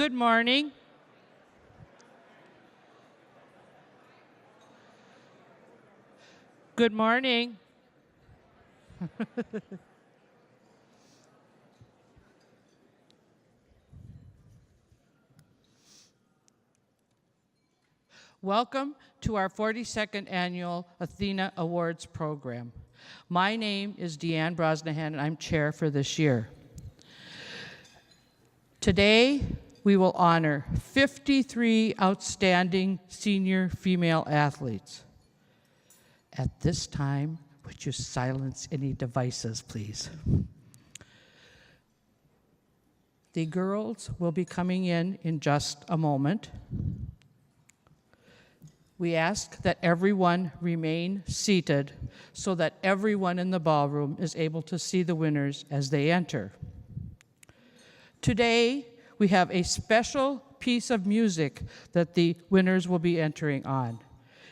Good morning. Good morning. Welcome to our 42nd Annual Athena Awards program. My name is Deanne Brosnahan, and I'm chair for this year. Today, we will honor 53 outstanding senior female athletes. At this time, would you silence any devices, please? The girls will be coming in just a moment. We ask that everyone remain seated so that everyone in the ballroom is able to see the winners as they enter. Today, we have a special piece of music that the winners will be entering on.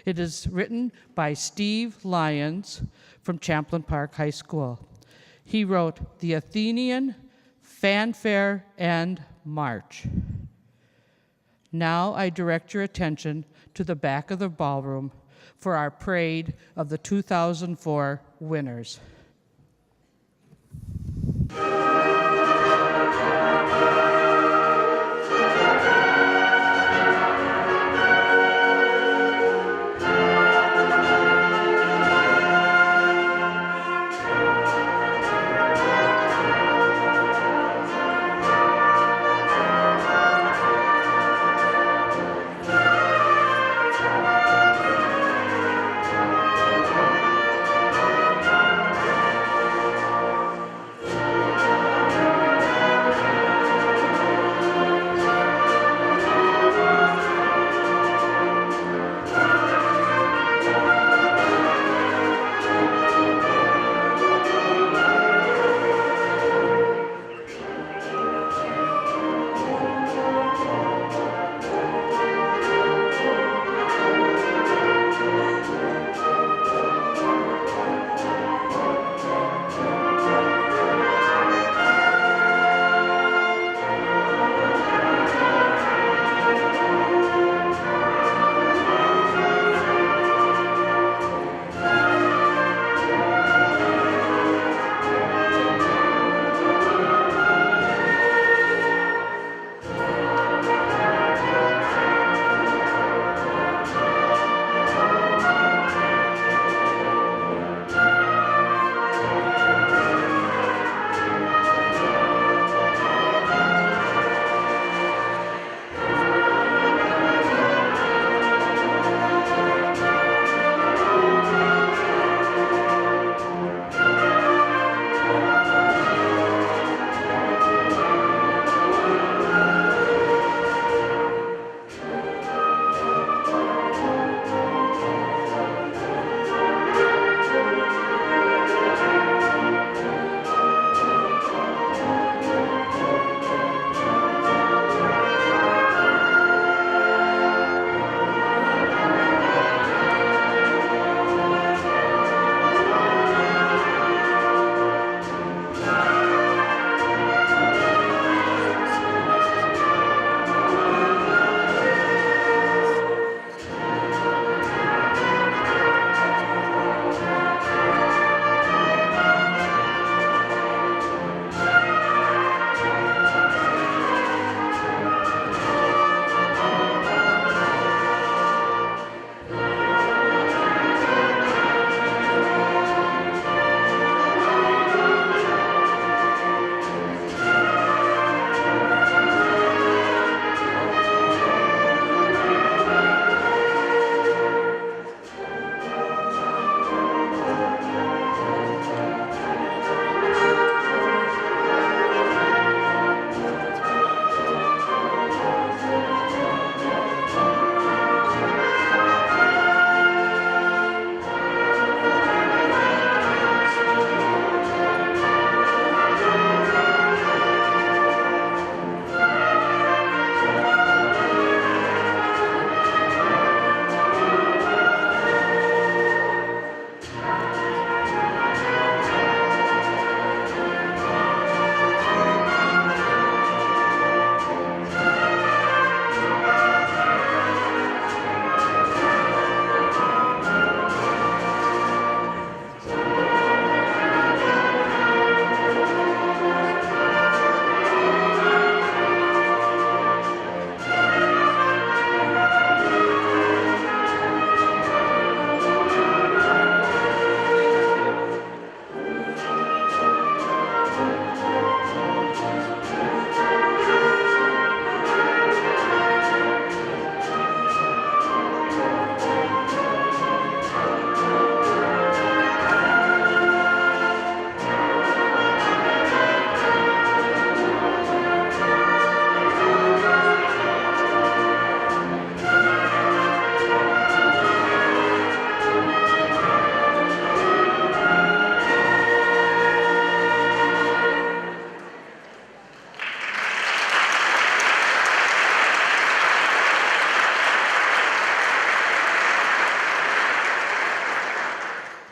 It is written by Steve Lyons from Champlain Park High School. He wrote the Athenian Fanfare and March. Now I direct your attention to the back of the ballroom for our parade of the 2004 winners.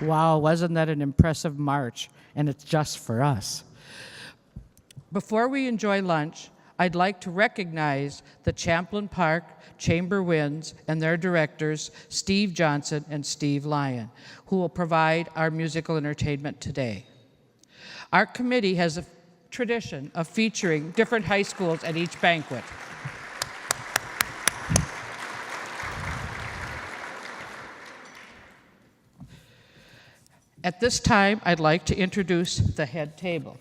Wow, wasn't that an impressive march? And it's just for us. Before we enjoy lunch, I'd like to recognize the Champlain Park Chamber Winds and their directors, Steve Johnson and Steve Lyon, who will provide our musical entertainment today. Our committee has a tradition of featuring different high schools at each banquet. At this time, I'd like to introduce the head table.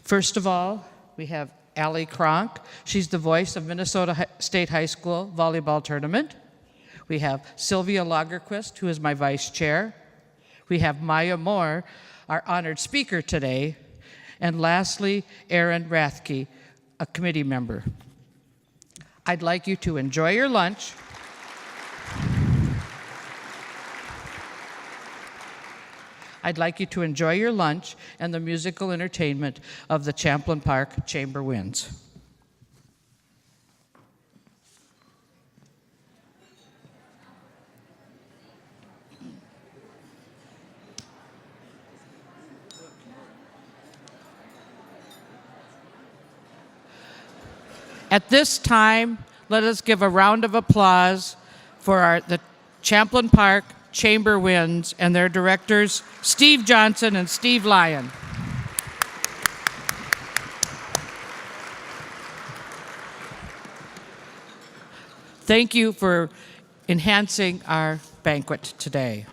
First of all, we have Allie Kronk. She's the voice of Minnesota State High School volleyball tournament. We have Sylvia Lagerquist, who is my vice chair. We have Maya Moore, our honored speaker today. And lastly, Aaron Rathke, a committee member. I'd like you to enjoy your lunch. I'd like you to enjoy your lunch and the musical entertainment of the Champlain Park Chamber Winds. At this time, let us give a round of applause for the Champlain Park Chamber Winds and their directors, Steve Johnson and Steve Lyon. Thank you for enhancing our banquet today.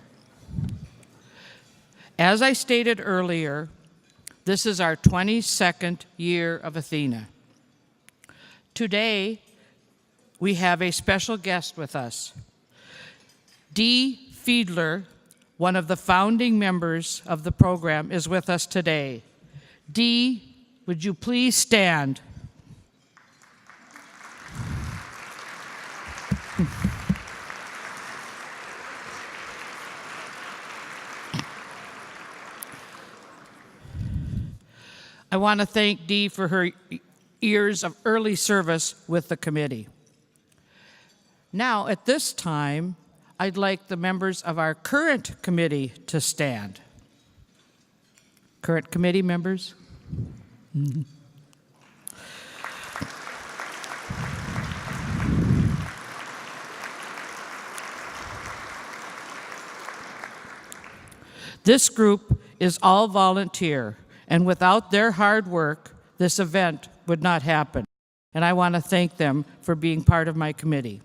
As I stated earlier, this is our 22nd year of Athena. Today, we have a special guest with us. Dee Fiedler, one of the founding members of the program, is with us today. Dee, would you please stand? I want to thank Dee for her years of early service with the committee. Now, at this time, I'd like the members of our current committee to stand. Current committee members? Mm-hmm. This group is all volunteer, and without their hard work, this event would not happen. And I want to thank them for being part of my committee.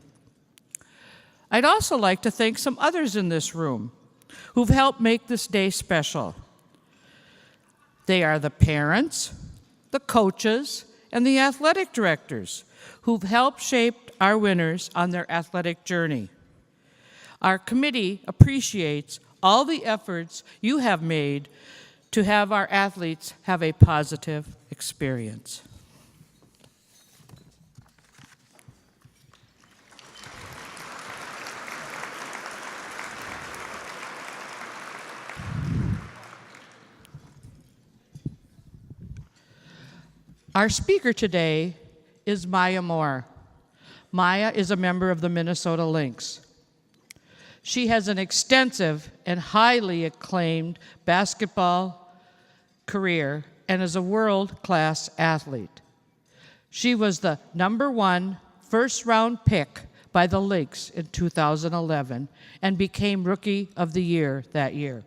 I'd also like to thank some others in this room who've helped make this day special. They are the parents, the coaches, and the athletic directors who've helped shape our winners on their athletic journey. Our committee appreciates all the efforts you have made to have our athletes have a positive experience. Our speaker today is Maya Moore. Maya is a member of the Minnesota Lynx. She has an extensive and highly acclaimed basketball career and is a world-class athlete. She was the #1 first-round pick by the Lynx in 2011 and became Rookie of the Year that year.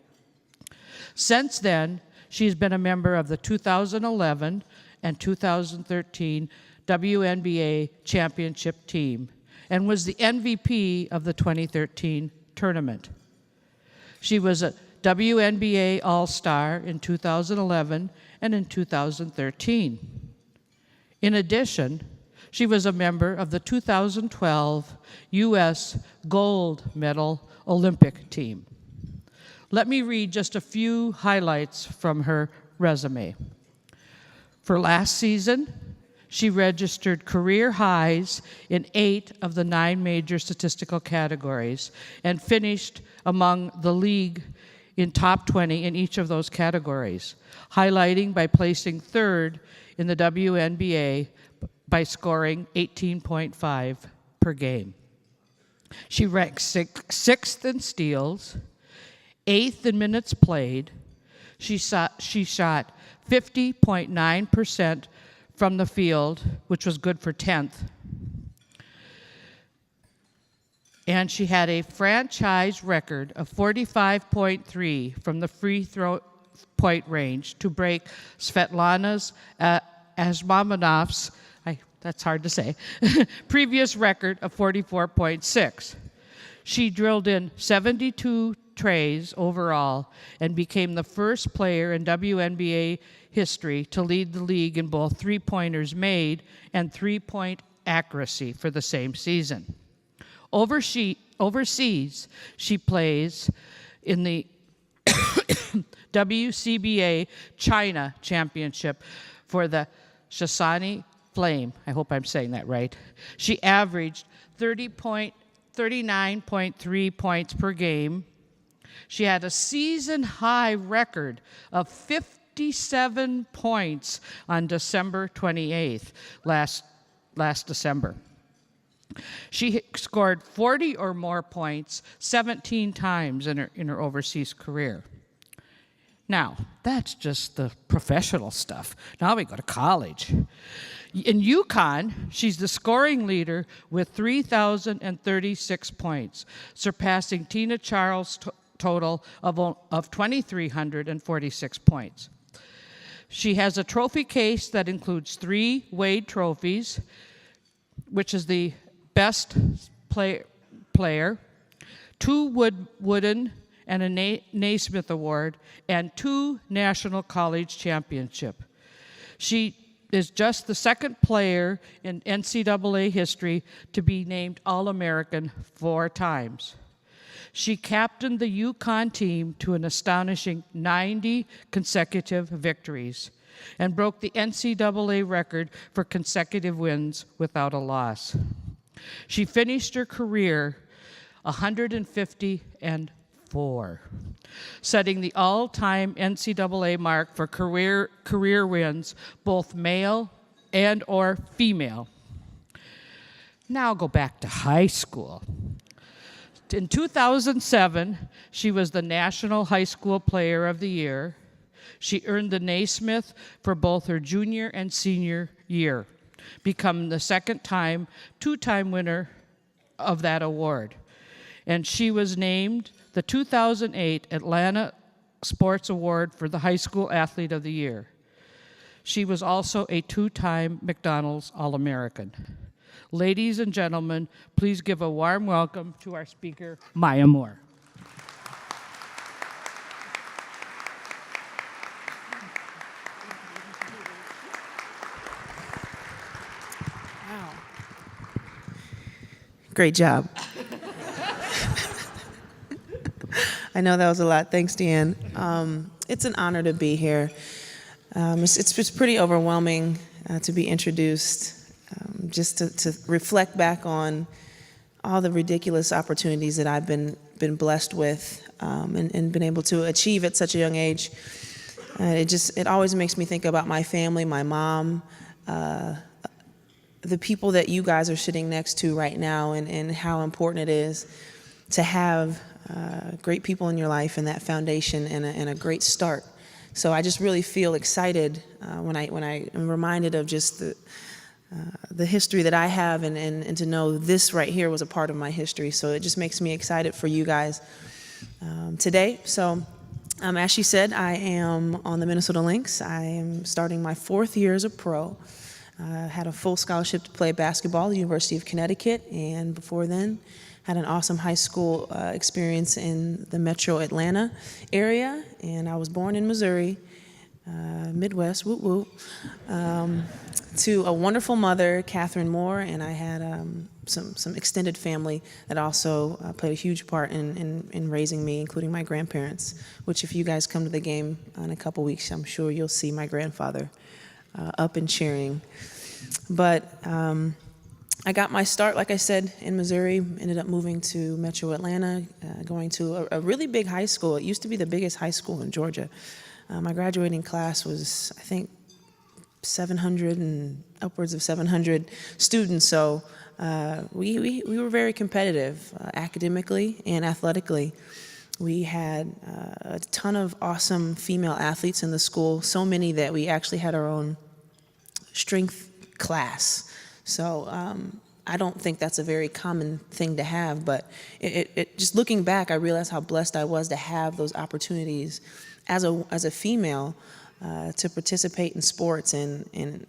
Since then, she's been a member of the 2011 and 2013 WNBA championship team and was the MVP of the 2013 tournament. She was a WNBA All-Star in 2011 and in 2013. In addition, she was a member of the 2012 U.S. gold medal Olympic team. Let me read just a few highlights from her resume. For last season, she registered career highs in 8 of the 9 major statistical categories and finished among the league in top 20 in each of those categories, highlighting by placing 3rd in the WNBA by scoring 18.5 per game. She ranked 6th in steals, 8th in minutes played. She shot 50.9% from the field, which was good for 10th. And she had a franchise record of 45.3 from the free throw point range to break Svetlana's Asmamanov's, that's hard to say, previous record of 44.6. She drilled in 72 trays overall and became the first player in WNBA history to lead the league in both three-pointers made and three-point accuracy for the same season. Overseas, she plays in the WCBA China Championship for the Shasani Flame. I hope I'm saying that right. She averaged 39.3 points per game. She had a season-high record of 57 points on December 28th, last December. She scored 40 or more points 17 times in her overseas career. Now, that's just the professional stuff. Now we go to college. In UConn, she's the scoring leader with 3,036 points, surpassing Tina Charles' total of 2,346 points. She has a trophy case that includes 3 Wade trophies, which is the best player, 2 Wooden and a Naismith Award, and 2 National College Championship. She is just the second player in NCAA history to be named All-American 4 times. She captained the UConn team to an astonishing 90 consecutive victories and broke the NCAA record for consecutive wins without a loss. She finished her career 150-4, setting the all-time NCAA mark for career wins, both male and or female. Now go back to high school. In 2007, she was the National High School Player of the Year. She earned the Naismith for both her junior and senior year, becoming the two-time winner of that award. And she was named the 2008 Atlanta Sports Award for the High School Athlete of the Year. She was also a 2-time McDonald's All-American. Ladies and gentlemen, please give a warm welcome to our speaker, Maya Moore. Wow. Great job. I know that was a lot. Thanks, Deanne. It's an honor to be here. It's pretty overwhelming to be introduced, just to reflect back on all the ridiculous opportunities that I've been blessed with and been able to achieve at such a young age. It always makes me think about my family, my mom, the people that you guys are sitting next to right now, and how important it is to have great people in your life and that foundation and a great start. So I just really feel excited when I am reminded of just the history that I have and to know this right here was a part of my history. So it just makes me excited for you guys today. So as she said, I am on the Minnesota Lynx. I am starting my 4th year as a pro. Had a full scholarship to play basketball at the University of Connecticut, and before then had an awesome high school experience in the metro Atlanta area. And I was born in Missouri, Midwest, whoop whoop, to a wonderful mother, Catherine Moore, and I had some extended family that also played a huge part in raising me, including my grandparents, which if you guys come to the game in a couple weeks, I'm sure you'll see my grandfather up and cheering. But I got my start, like I said, in Missouri, ended up moving to Metro Atlanta, going to a really big high school. It used to be the biggest high school in Georgia. My graduating class was, I think, 700 and upwards of 700 students. So we were very competitive academically and athletically. We had a ton of awesome female athletes in the school, so many that we actually had our own strength class. So I don't think that's a very common thing to have, but just looking back, I realized how blessed I was to have those opportunities as a female to participate in sports and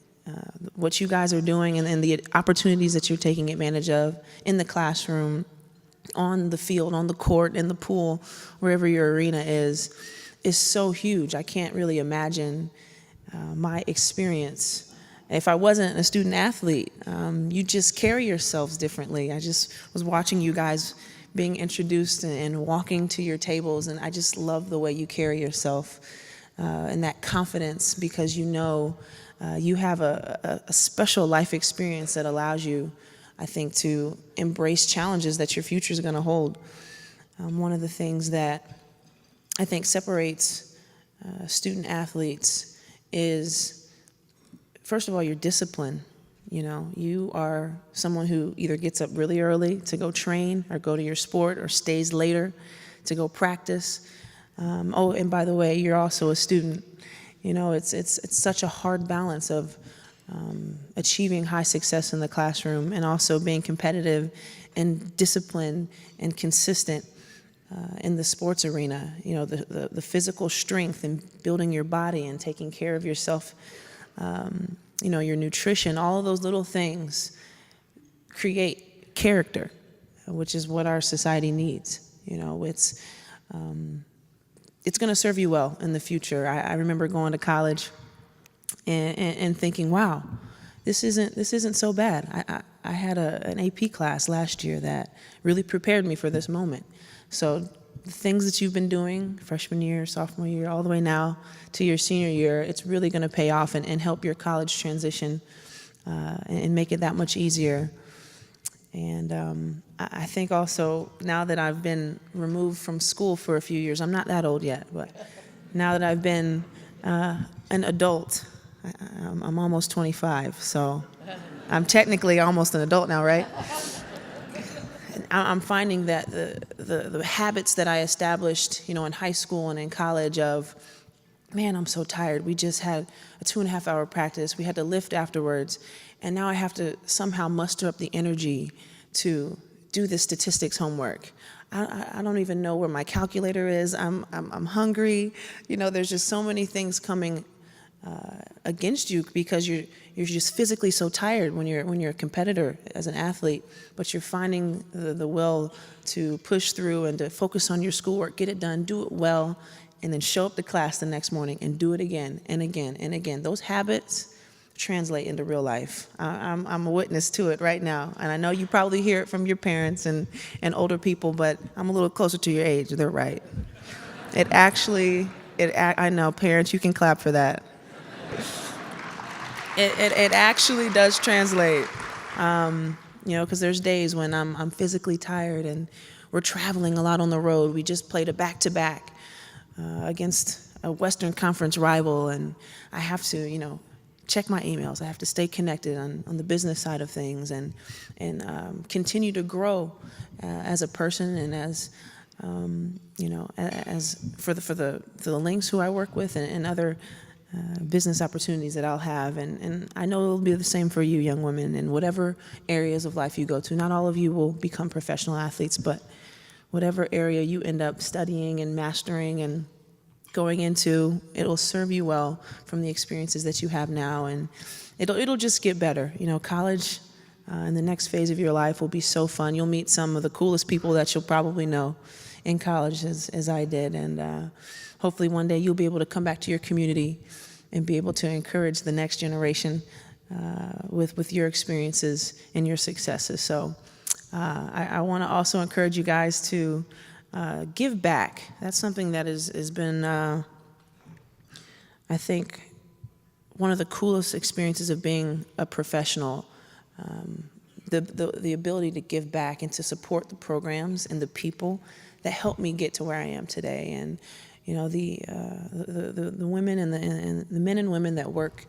what you guys are doing and the opportunities that you're taking advantage of in the classroom, on the field, on the court, in the pool, wherever your arena is so huge. I can't really imagine my experience. If I wasn't a student athlete, you just carry yourselves differently. I just was watching you guys being introduced and walking to your tables, and I just love the way you carry yourself and that confidence, because you know you have a special life experience that allows you, I think, to embrace challenges that your future is going to hold. One of the things that I think separates student athletes is, first of all, your discipline. You know, you are someone who either gets up really early to go train or go to your sport, or stays later to go practice. Oh, and by the way, you're also a student. You know, it's such a hard balance of achieving high success in the classroom and also being competitive and disciplined and consistent in the sports arena. You know, the physical strength and building your body and taking care of yourself, you know, your nutrition, all of those little things create character, which is what our society needs. You know, it's going to serve you well in the future. I remember going to college and thinking, wow, this isn't so bad. I had an AP class last year that really prepared me for this moment. So the things that you've been doing freshman year, sophomore year, all the way now to your senior year, it's really going to pay off and help your college transition and make it that much easier. And I think also, now that I've been removed from school for a few years, I'm not that old yet, but now that I've been an adult, I'm almost 25, so I'm technically almost an adult now, right? I'm finding that the habits that I established, you know, in high school and in college of, man, I'm so tired. We just had a 2.5-hour practice. We had to lift afterwards. And now I have to somehow muster up the energy to do the statistics homework. I don't even know where my calculator is. I'm hungry. You know, there's just so many things coming against you because you're just physically so tired when you're a competitor as an athlete, but you're finding the will to push through and to focus on your schoolwork, get it done, do it well, and then show up to class the next morning and do it again and again and again. Those habits translate into real life. I'm a witness to it right now, and I know you probably hear it from your parents and older people, but I'm a little closer to your age. They're right. I know, parents, you can clap for that. It actually does translate, you know, because there's days when I'm physically tired and we're traveling a lot on the road. We just played a back-to-back against a Western Conference rival, and I have to, you know, check my emails. I have to stay connected on the business side of things and continue to grow as a person and as, you know, as for the Lynx who I work with and other business opportunities that I'll have. And I know it'll be the same for you, young women, in whatever areas of life you go to. Not all of you will become professional athletes, but whatever area you end up studying and mastering and going into, it'll serve you well from the experiences that you have now, and it'll just get better. You know, college in the next phase of your life will be so fun. You'll meet some of the coolest people that you'll probably know in college as I did, and hopefully one day you'll be able to come back to your community and be able to encourage the next generation with your experiences and your successes. So I want to also encourage you guys to give back. That's something that has been, I think, one of the coolest experiences of being a professional. The ability to give back and to support the programs and the people that helped me get to where I am today. And you know, the women and the men and women that work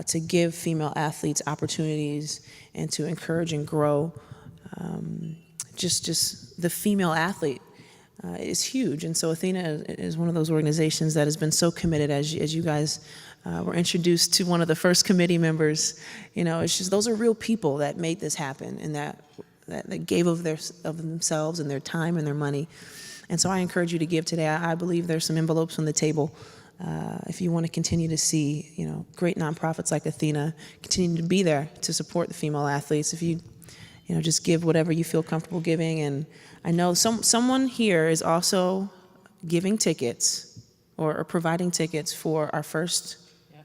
to give female athletes opportunities and to encourage and grow just the female athlete. is huge. And so Athena is one of those organizations that has been so committed. As you guys were introduced to one of the first committee members, it's just those are real people that made this happen, and that gave of themselves and their time and their money. And so I encourage you to give today. I believe there's some envelopes on the table. If you want to continue to see, great nonprofits like Athena continue to be there to support the female athletes, if you just give whatever you feel comfortable giving. And I know someone here is also giving tickets or providing tickets for our first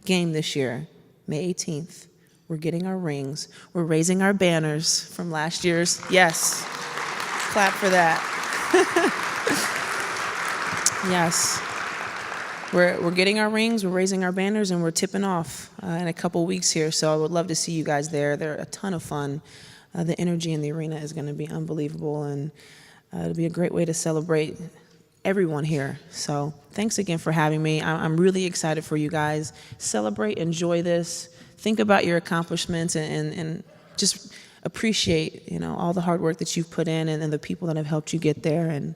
game this year, May 18th. We're getting our rings. We're raising our banners from last year's. Yes. Clap for that. Yes. We're getting our rings, we're raising our banners, and we're tipping off in a couple weeks here. So I would love to see you guys there. They're a ton of fun. The energy in the arena is going to be unbelievable, and it'll be a great way to celebrate everyone here. So thanks again for having me. I'm really excited for you guys. Celebrate, enjoy this. Think about your accomplishments and just appreciate, all the hard work that you've put in and the people that have helped you get there. And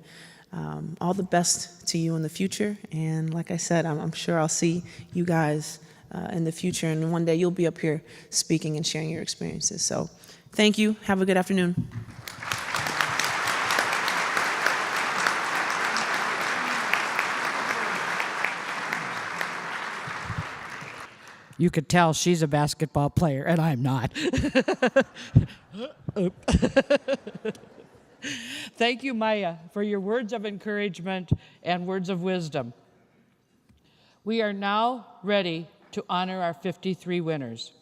all the best to you in the future. And like I said, I'm sure I'll see you guys in the future. And one day you'll be up here speaking and sharing your experiences. So thank you. Have a good afternoon. You could tell she's a basketball player, and I'm not. Thank you, Maya, for your words of encouragement and words of wisdom. We are now ready to honor our 53 winners.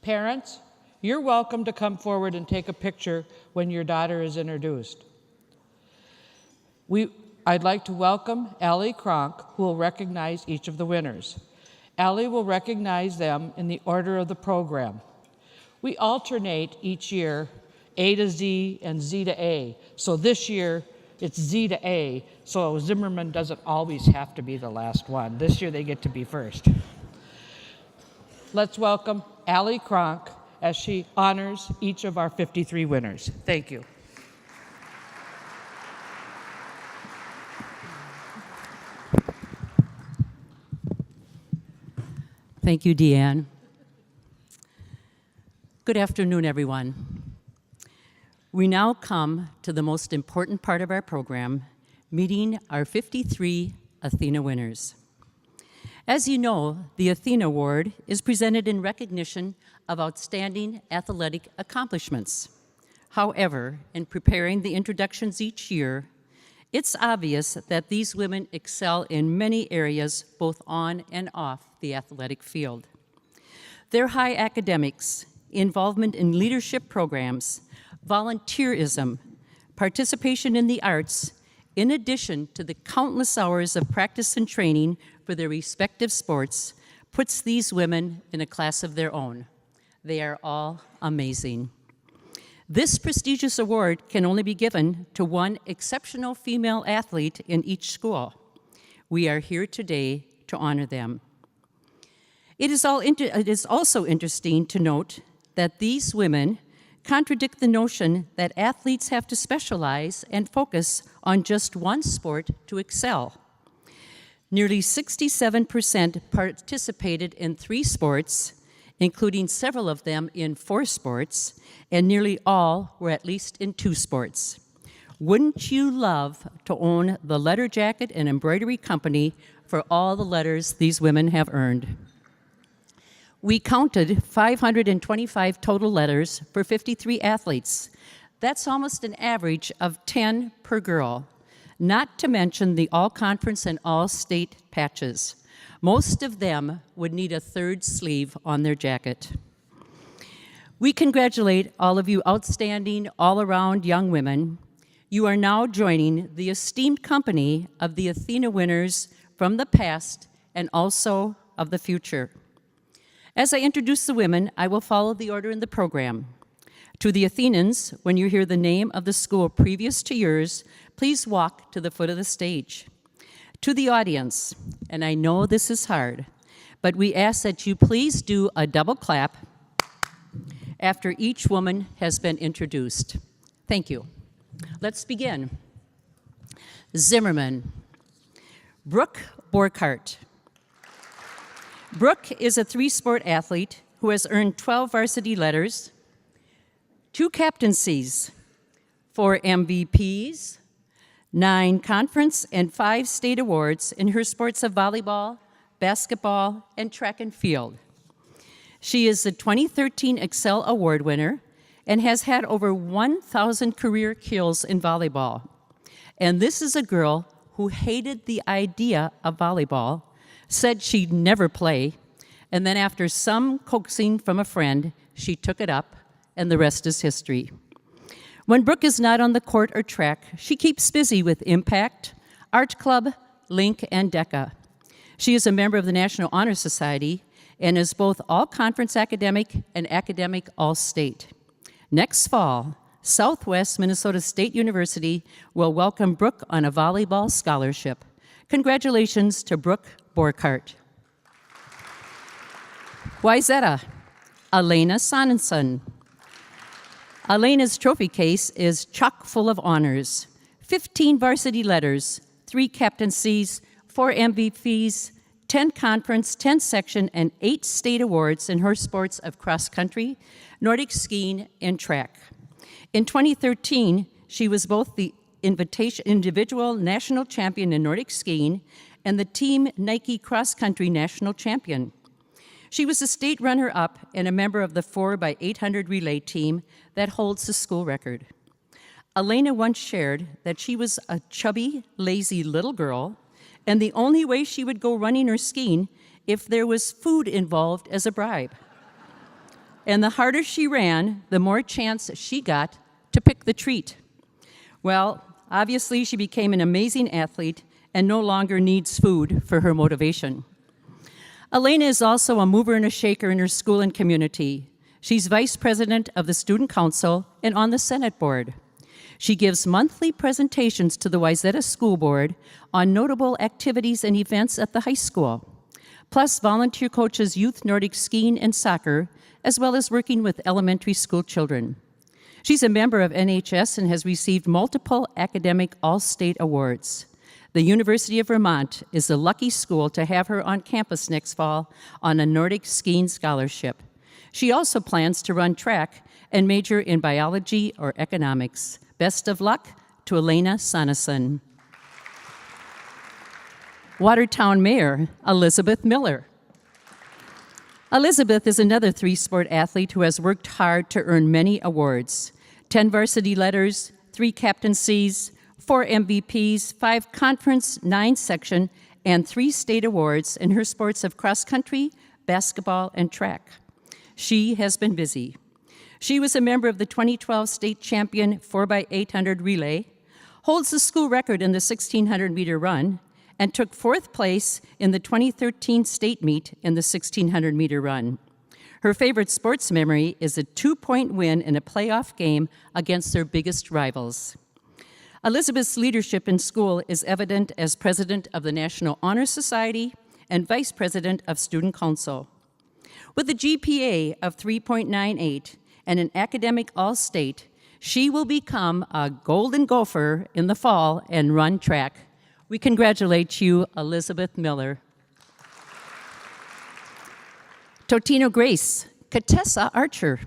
Parents, you're welcome to come forward and take a picture when your daughter is introduced. I'd like to welcome Allie Kronk, who will recognize each of the winners. Allie will recognize them in the order of the program. We alternate each year A to Z and Z to A. So this year, it's Z to A, so Zimmerman doesn't always have to be the last one. This year, they get to be first. Let's welcome Allie Kronk as she honors each of our 53 winners. Thank you. Thank you, Deanne. Good afternoon, everyone. We now come to the most important part of our program, meeting our 53 Athena winners. As you know, the Athena Award is presented in recognition of outstanding athletic accomplishments. However, in preparing the introductions each year, it's obvious that these women excel in many areas, both on and off the athletic field. Their high academics, involvement in leadership programs, volunteerism, participation in the arts, in addition to the countless hours of practice and training for their respective sports, puts these women in a class of their own. They are all amazing. This prestigious award can only be given to one exceptional female athlete in each school. We are here today to honor them. It is also interesting to note that these women contradict the notion that athletes have to specialize and focus on just one sport to excel. Nearly 67% participated in 3 sports, including several of them in 4 sports, and nearly all were at least in 2 sports. Wouldn't you love to own the letter jacket and embroidery company for all the letters these women have earned? We counted 525 total letters for 53 athletes. That's almost an average of 10 per girl, not to mention the all-conference and all-state patches. Most of them would need a 3rd sleeve on their jacket. We congratulate all of you outstanding, all-around young women. You are now joining the esteemed company of the Athena winners from the past and also of the future. As I introduce the women, I will follow the order in the program. To the Athenians, when you hear the name of the school previous to yours, please walk to the foot of the stage. To the audience, and I know this is hard, but we ask that you please do a double clap after each woman has been introduced. Thank you. Let's begin. Zimmerman. Brooke Borkart. Brooke is a three-sport athlete who has earned 12 varsity letters, 2 captaincies, 4 MVPs, 9 conference and 5 state awards in her sports of volleyball, basketball, and track and field. She is the 2013 Excel Award winner and has had over 1,000 career kills in volleyball. And this is a girl who hated the idea of volleyball, said she'd never play, and then after some coaxing from a friend, she took it up, and the rest is history. When Brooke is not on the court or track, she keeps busy with Impact, Art Club, Link, and DECA. She is a member of the National Honor Society and is both all-conference academic and academic all-state. Next fall, Southwest Minnesota State University will welcome Brooke on a volleyball scholarship. Congratulations to Brooke Borkart. Wayzata, Elena Sonnenson. Elena's trophy case is chock full of honors. 15 varsity letters, 3 captaincies, 4 MVPs, 10 conference, 10 section, and 8 state awards in her sports of cross country, Nordic skiing, and track. In 2013, she was both the individual national champion in Nordic skiing and the Team Nike cross country national champion. She was a state runner-up and a member of the 4x800 relay team that holds the school record. Elena once shared that she was a chubby, lazy little girl, and the only way she would go running or skiing if there was food involved as a bribe. And the harder she ran, the more chance she got to pick the treat. Well, obviously she became an amazing athlete and no longer needs food for her motivation. Elena is also a mover and a shaker in her school and community. She's vice president of the student council and on the Senate board. She gives monthly presentations to the Wayzata School Board on notable activities and events at the high school, plus volunteer coaches youth Nordic skiing and soccer, as well as working with elementary school children. She's a member of NHS and has received multiple academic all-state awards. The University of Vermont is the lucky school to have her on campus next fall on a Nordic skiing scholarship. She also plans to run track and major in biology or economics. Best of luck to Elena Sonnenson. Watertown Mayor Elizabeth Miller. Elizabeth is another three-sport athlete who has worked hard to earn many awards. 10 varsity letters, 3 captaincies, 4 MVPs, 5 conference, 9 section, and 3 state awards in her sports of cross country, basketball, and track. She has been busy. She was a member of the 2012 state champion 4x800 relay, holds the school record in the 1,600-meter run, and took 4th place in the 2013 state meet in the 1,600-meter run. Her favorite sports memory is a 2-point win in a playoff game against their biggest rivals. Elizabeth's leadership in school is evident as president of the National Honor Society and vice president of Student Council. With a GPA of 3.98 and an academic all-state, she will become a Golden Gopher in the fall and run track. We congratulate you, Elizabeth Miller. Totino Grace, Contessa Archer.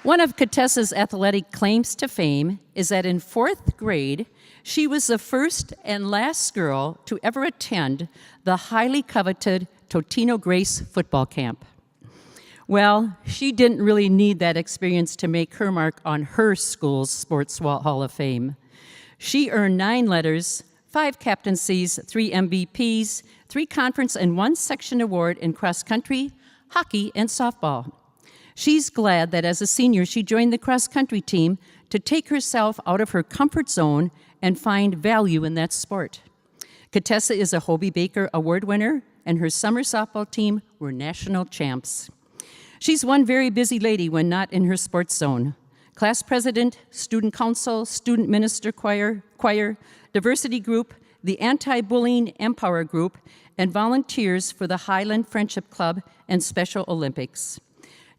One of Contessa's athletic claims to fame is that in 4th grade, she was the first and last girl to ever attend the highly coveted Totino Grace football camp. Well, she didn't really need that experience to make her mark on her school's Sports Hall of Fame. She earned 9 letters, 5 captaincies, 3 MVPs, 3 conference and 1 section award in cross country, hockey, and softball. She's glad that as a senior she joined the cross country team to take herself out of her comfort zone and find value in that sport. Contessa is a Hobie Baker Award winner, and her summer softball team were national champs. She's one very busy lady when not in her sports zone. Class president, student council, student minister choir, diversity group, the anti-bullying Empower group, and volunteers for the Highland Friendship Club and Special Olympics.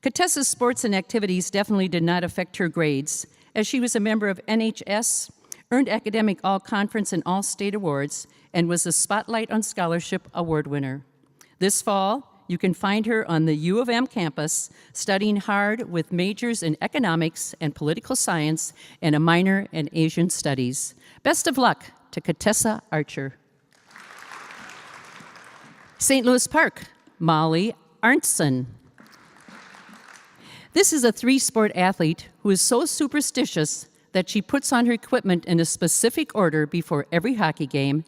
Contessa's sports and activities definitely did not affect her grades, as she was a member of NHS, earned academic all-conference and all-state awards, and was a Spotlight on Scholarship award winner. This fall, you can find her on the U of M campus studying hard with majors in economics and political science and a minor in Asian studies. Best of luck to Katessa Archer. St. Louis Park, Molly Arntzen. This is a three-sport athlete who is so superstitious that she puts on her equipment in a specific order before every hockey game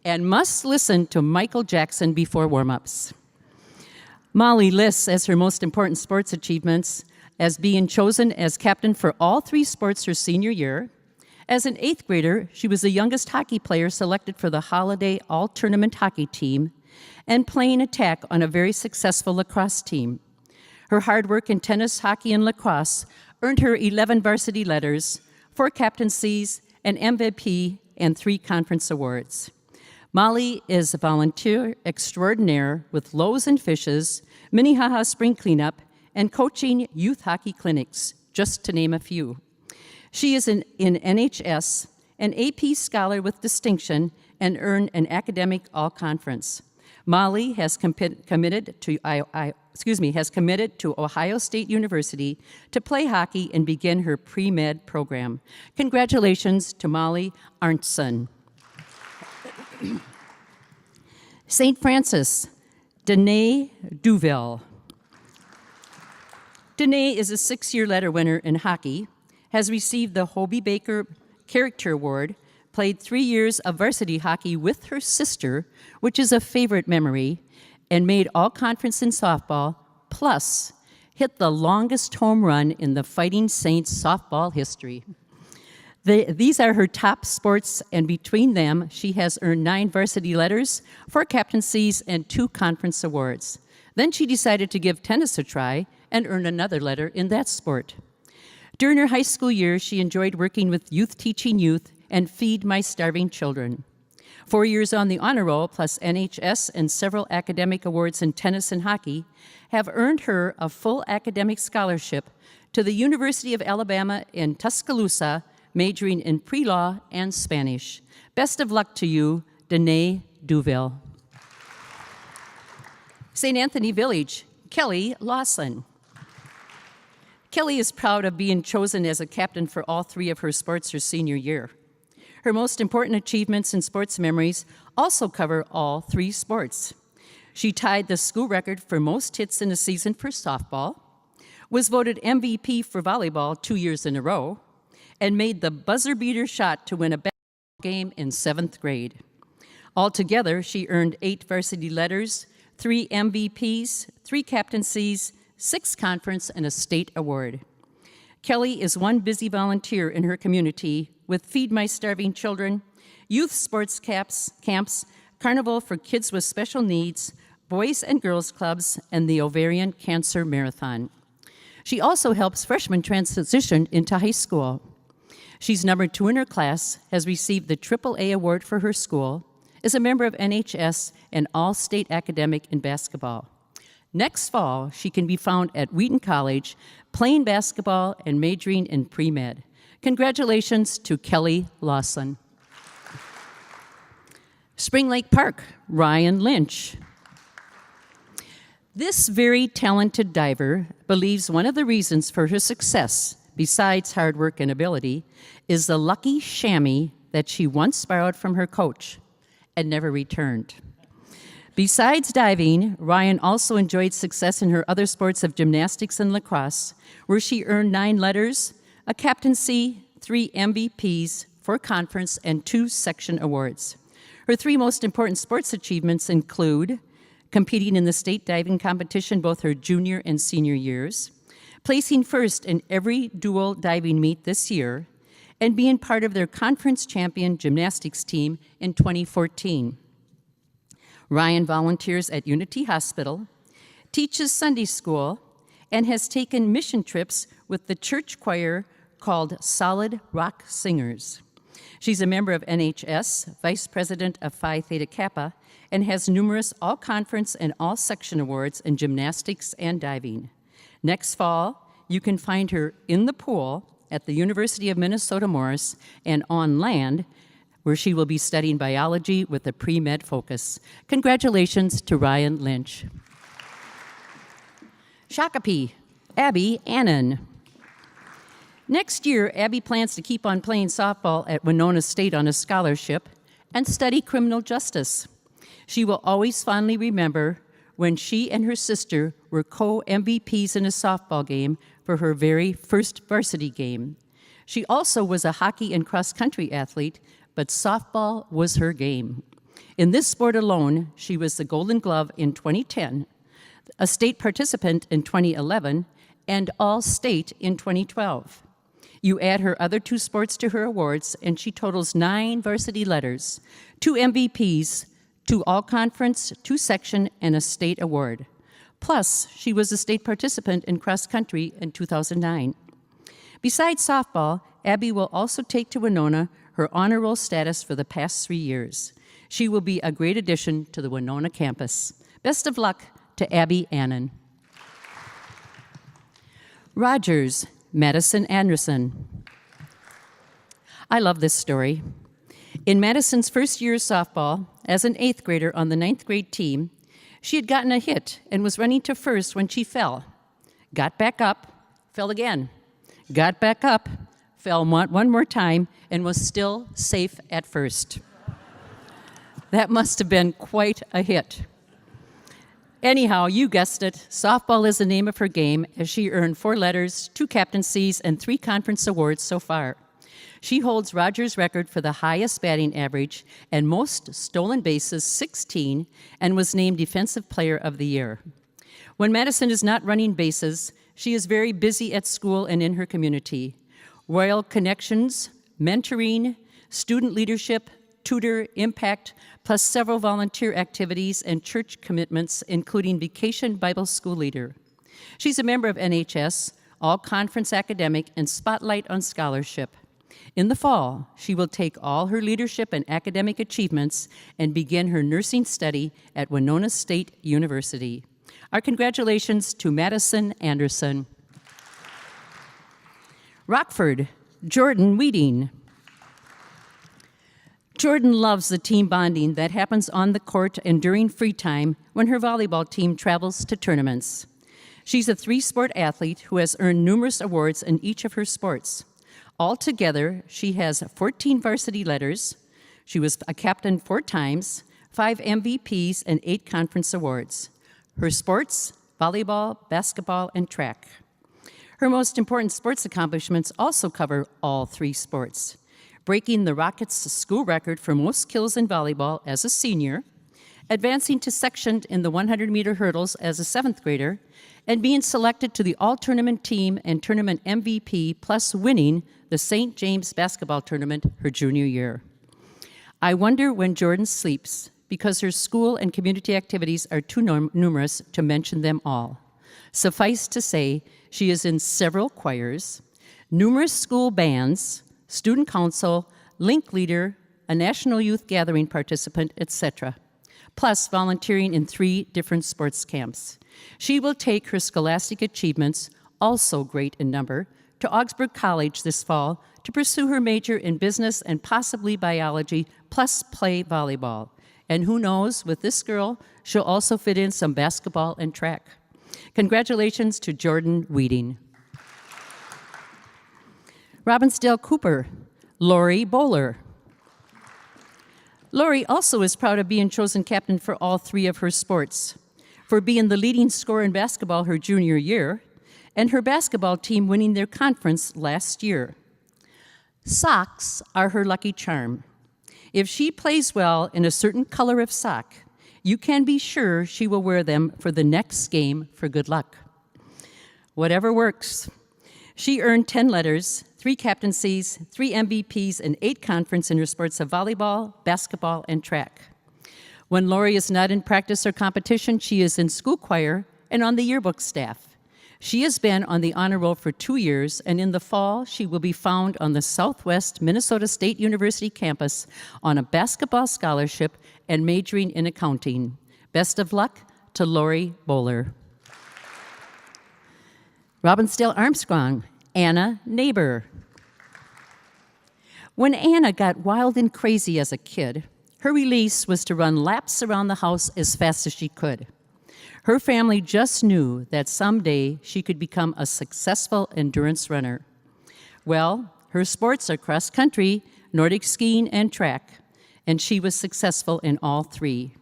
and must listen to Michael Jackson before warm-ups. Molly lists as her most important sports achievements as being chosen as captain for all three sports her senior year. As an eighth grader, she was the youngest hockey player selected for the Holiday All-Tournament hockey team and playing attack on a very successful lacrosse team. Her hard work in tennis, hockey, and lacrosse earned her 11 varsity letters, 4 captaincies, an MVP, and 3 conference awards. Molly is a volunteer extraordinaire with Loaves and Fishes, Minnehaha Spring Cleanup, and coaching youth hockey clinics, just to name a few. She is in NHS, an AP Scholar with distinction, and earned an academic all-conference. Molly has committed to Ohio State University to play hockey and begin her pre-med program. Congratulations to Molly Arntzen. St. Francis, Danae Duville. Danae is a 6-year letter winner in hockey, has received the Hobie Baker Character Award, played 3 years of varsity hockey with her sister, which is a favorite memory, and made all-conference in softball, plus hit the longest home run in the Fighting Saints softball history. These are her top sports, and between them, she has earned 9 varsity letters, 4 captaincies, and 2 conference awards. Then she decided to give tennis a try and earned another letter in that sport. During her high school years, she enjoyed working with Youth Teaching Youth and Feed My Starving Children. 4 years on the honor roll, plus NHS and several academic awards in tennis and hockey, have earned her a full academic scholarship to the University of Alabama in Tuscaloosa, majoring in pre-law and Spanish. Best of luck to you, Danae Duville. St. Anthony Village, Kelly Lawson. Kelly is proud of being chosen as a captain for all 3 of her sports her senior year. Her most important achievements and sports memories also cover all 3 sports. She tied the school record for most hits in a season for softball, was voted MVP for volleyball 2 years in a row, and made the buzzer beater shot to win a basketball game in 7th grade. Altogether, she earned 8 varsity letters, 3 MVPs, 3 captaincies, 6 conference, and a state award. Kelly is one busy volunteer in her community with Feed My Starving Children, youth sports camps, Carnival for Kids with Special Needs, Boys and Girls Clubs, and the Ovarian Cancer Marathon. She also helps freshmen transition into high school. She's number 2 in her class, has received the AAA award for her school, is a member of NHS and All-State Academic in basketball. Next fall, she can be found at Wheaton College playing basketball and majoring in pre-med. Congratulations to Kelly Lawson. Spring Lake Park, Ryan Lynch. This very talented diver believes one of the reasons for her success, besides hard work and ability, is the lucky chamois that she once borrowed from her coach and never returned. Besides diving, Ryan also enjoyed success in her other sports of gymnastics and lacrosse, where she earned 9 letters, a captaincy, 3 MVPs, 4 conference, and 2 section awards. Her 3 most important sports achievements include competing in the state diving competition both her junior and senior years, placing first in every dual diving meet this year, and being part of their conference champion gymnastics team in 2014. Ryan volunteers at Unity Hospital, teaches Sunday school, and has taken mission trips with the church choir called Solid Rock Singers. She's a member of NHS, vice president of Phi Theta Kappa, and has numerous all-conference and all-section awards in gymnastics and diving. Next fall, you can find her in the pool at the University of Minnesota Morris and on land, where she will be studying biology with a pre-med focus. Congratulations to Ryan Lynch. Shakopee, Abby Annan. Next year, Abby plans to keep on playing softball at Winona State on a scholarship and study criminal justice. She will always fondly remember when she and her sister were co-MVPs in a softball game for her very first varsity game. She also was a hockey and cross-country athlete, but softball was her game. In this sport alone, she was the Golden Glove in 2010, a state participant in 2011, and All-State in 2012. You add her other 2 sports to her awards, and she totals 9 varsity letters, 2 MVPs, 2 all-conference, 2 section, and a state award. Plus, she was a state participant in cross-country in 2009. Besides softball, Abby will also take to Winona her honor roll status for the past 3 years. She will be a great addition to the Winona campus. Best of luck to Abby Annan. Rogers, Madison Anderson. I love this story. In Madison's first year of softball, as an 8th grader on the 9th grade team, she had gotten a hit and was running to first when she fell. Got back up, fell again. Got back up, fell one more time, and was still safe at first. That must have been quite a hit. Anyhow, you guessed it, softball is the name of her game, as she earned 4 letters, 2 captaincies, and 3 conference awards so far. She holds Rogers' record for the highest batting average and most stolen bases, 16, and was named Defensive Player of the Year. When Madison is not running bases, she is very busy at school and in her community. Royal connections, mentoring, student leadership, tutor, impact, plus several volunteer activities and church commitments, including Vacation Bible School Leader. She's a member of NHS, All-Conference Academic, and Spotlight on Scholarship. In the fall, she will take all her leadership and academic achievements and begin her nursing study at Winona State University. Our congratulations to Madison Anderson. Rockford, Jordan Weeding. Jordan loves the team bonding that happens on the court and during free time when her volleyball team travels to tournaments. She's a 3-sport athlete who has earned numerous awards in each of her sports. Altogether, she has 14 varsity letters. She was a captain 4 times, 5 MVPs, and 8 conference awards. Her sports, volleyball, basketball, and track. Her most important sports accomplishments also cover all 3 sports. Breaking the Rockets' school record for most kills in volleyball as a senior, advancing to section in the 100-meter hurdles as a 7th grader, and being selected to the all-tournament team and tournament MVP, plus winning the St. James basketball tournament her junior year. I wonder when Jordan sleeps, because her school and community activities are too numerous to mention them all. Suffice to say, she is in several choirs, numerous school bands, student council, link leader, a national youth gathering participant, etc., plus volunteering in 3 different sports camps. She will take her scholastic achievements, also great in number, to Augsburg College this fall to pursue her major in business and possibly biology, plus play volleyball. And who knows, with this girl, she'll also fit in some basketball and track. Congratulations to Jordan Weeding. Robbinsdale Cooper, Lori Bowler. Lori also is proud of being chosen captain for all 3 of her sports, for being the leading scorer in basketball her junior year, and her basketball team winning their conference last year. Socks are her lucky charm. If she plays well in a certain color of sock, you can be sure she will wear them for the next game for good luck. Whatever works. She earned 10 letters, 3 captaincies, 3 MVPs, and 8 conference in her sports of volleyball, basketball, and track. When Lori is not in practice or competition, she is in school choir and on the yearbook staff. She has been on the honor roll for 2 years, and in the fall, she will be found on the Southwest Minnesota State University campus on a basketball scholarship and majoring in accounting. Best of luck to Lori Bowler. Robbinsdale Armstrong, Anna Neighbor. When Anna got wild and crazy as a kid, her release was to run laps around the house as fast as she could. Her family just knew that someday she could become a successful endurance runner. Well, her sports are cross country, Nordic skiing, and track, and she was successful in all three.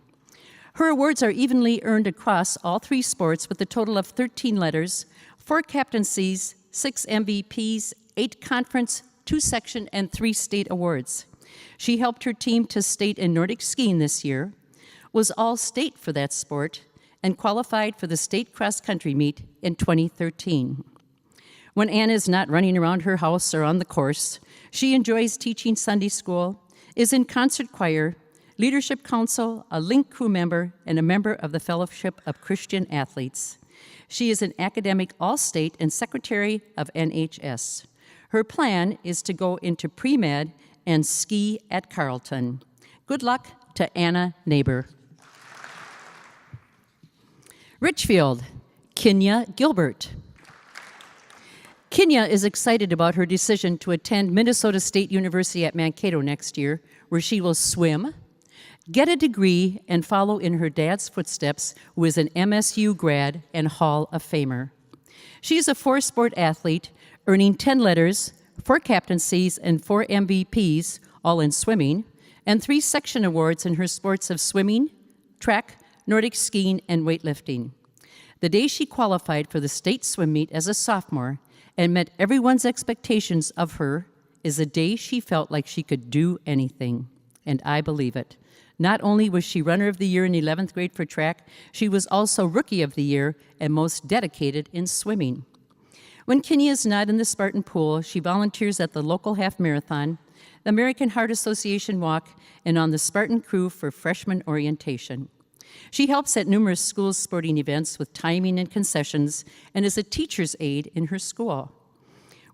Her awards are evenly earned across all three sports with a total of 13 letters, 4 captaincies, 6 MVPs, 8 conference, 2 section, and 3 state awards. She helped her team to state in Nordic skiing this year, was all-state for that sport, and qualified for the state cross-country meet in 2013. When Anna is not running around her house or on the course, she enjoys teaching Sunday school, is in concert choir, leadership council, a Lynx crew member, and a member of the Fellowship of Christian Athletes. She is an academic all-state and secretary of NHS. Her plan is to go into pre-med and ski at Carleton. Good luck to Anna Neighbor. Richfield, Kenya Gilbert. Kenya is excited about her decision to attend Minnesota State University at Mankato next year, where she will swim, get a degree, and follow in her dad's footsteps, who is an MSU grad and Hall of Famer. She is a 4-sport athlete, earning 10 letters, 4 captaincies, and 4 MVPs, all in swimming, and 3 section awards in her sports of swimming, track, Nordic skiing, and weightlifting. The day she qualified for the state swim meet as a sophomore and met everyone's expectations of her is a day she felt like she could do anything, and I believe it. Not only was she runner of the year in 11th grade for track, she was also rookie of the year and most dedicated in swimming. When Kenya is not in the Spartan pool, she volunteers at the local half marathon, the American Heart Association walk, and on the Spartan crew for freshman orientation. She helps at numerous schools' sporting events with timing and concessions and is a teacher's aide in her school.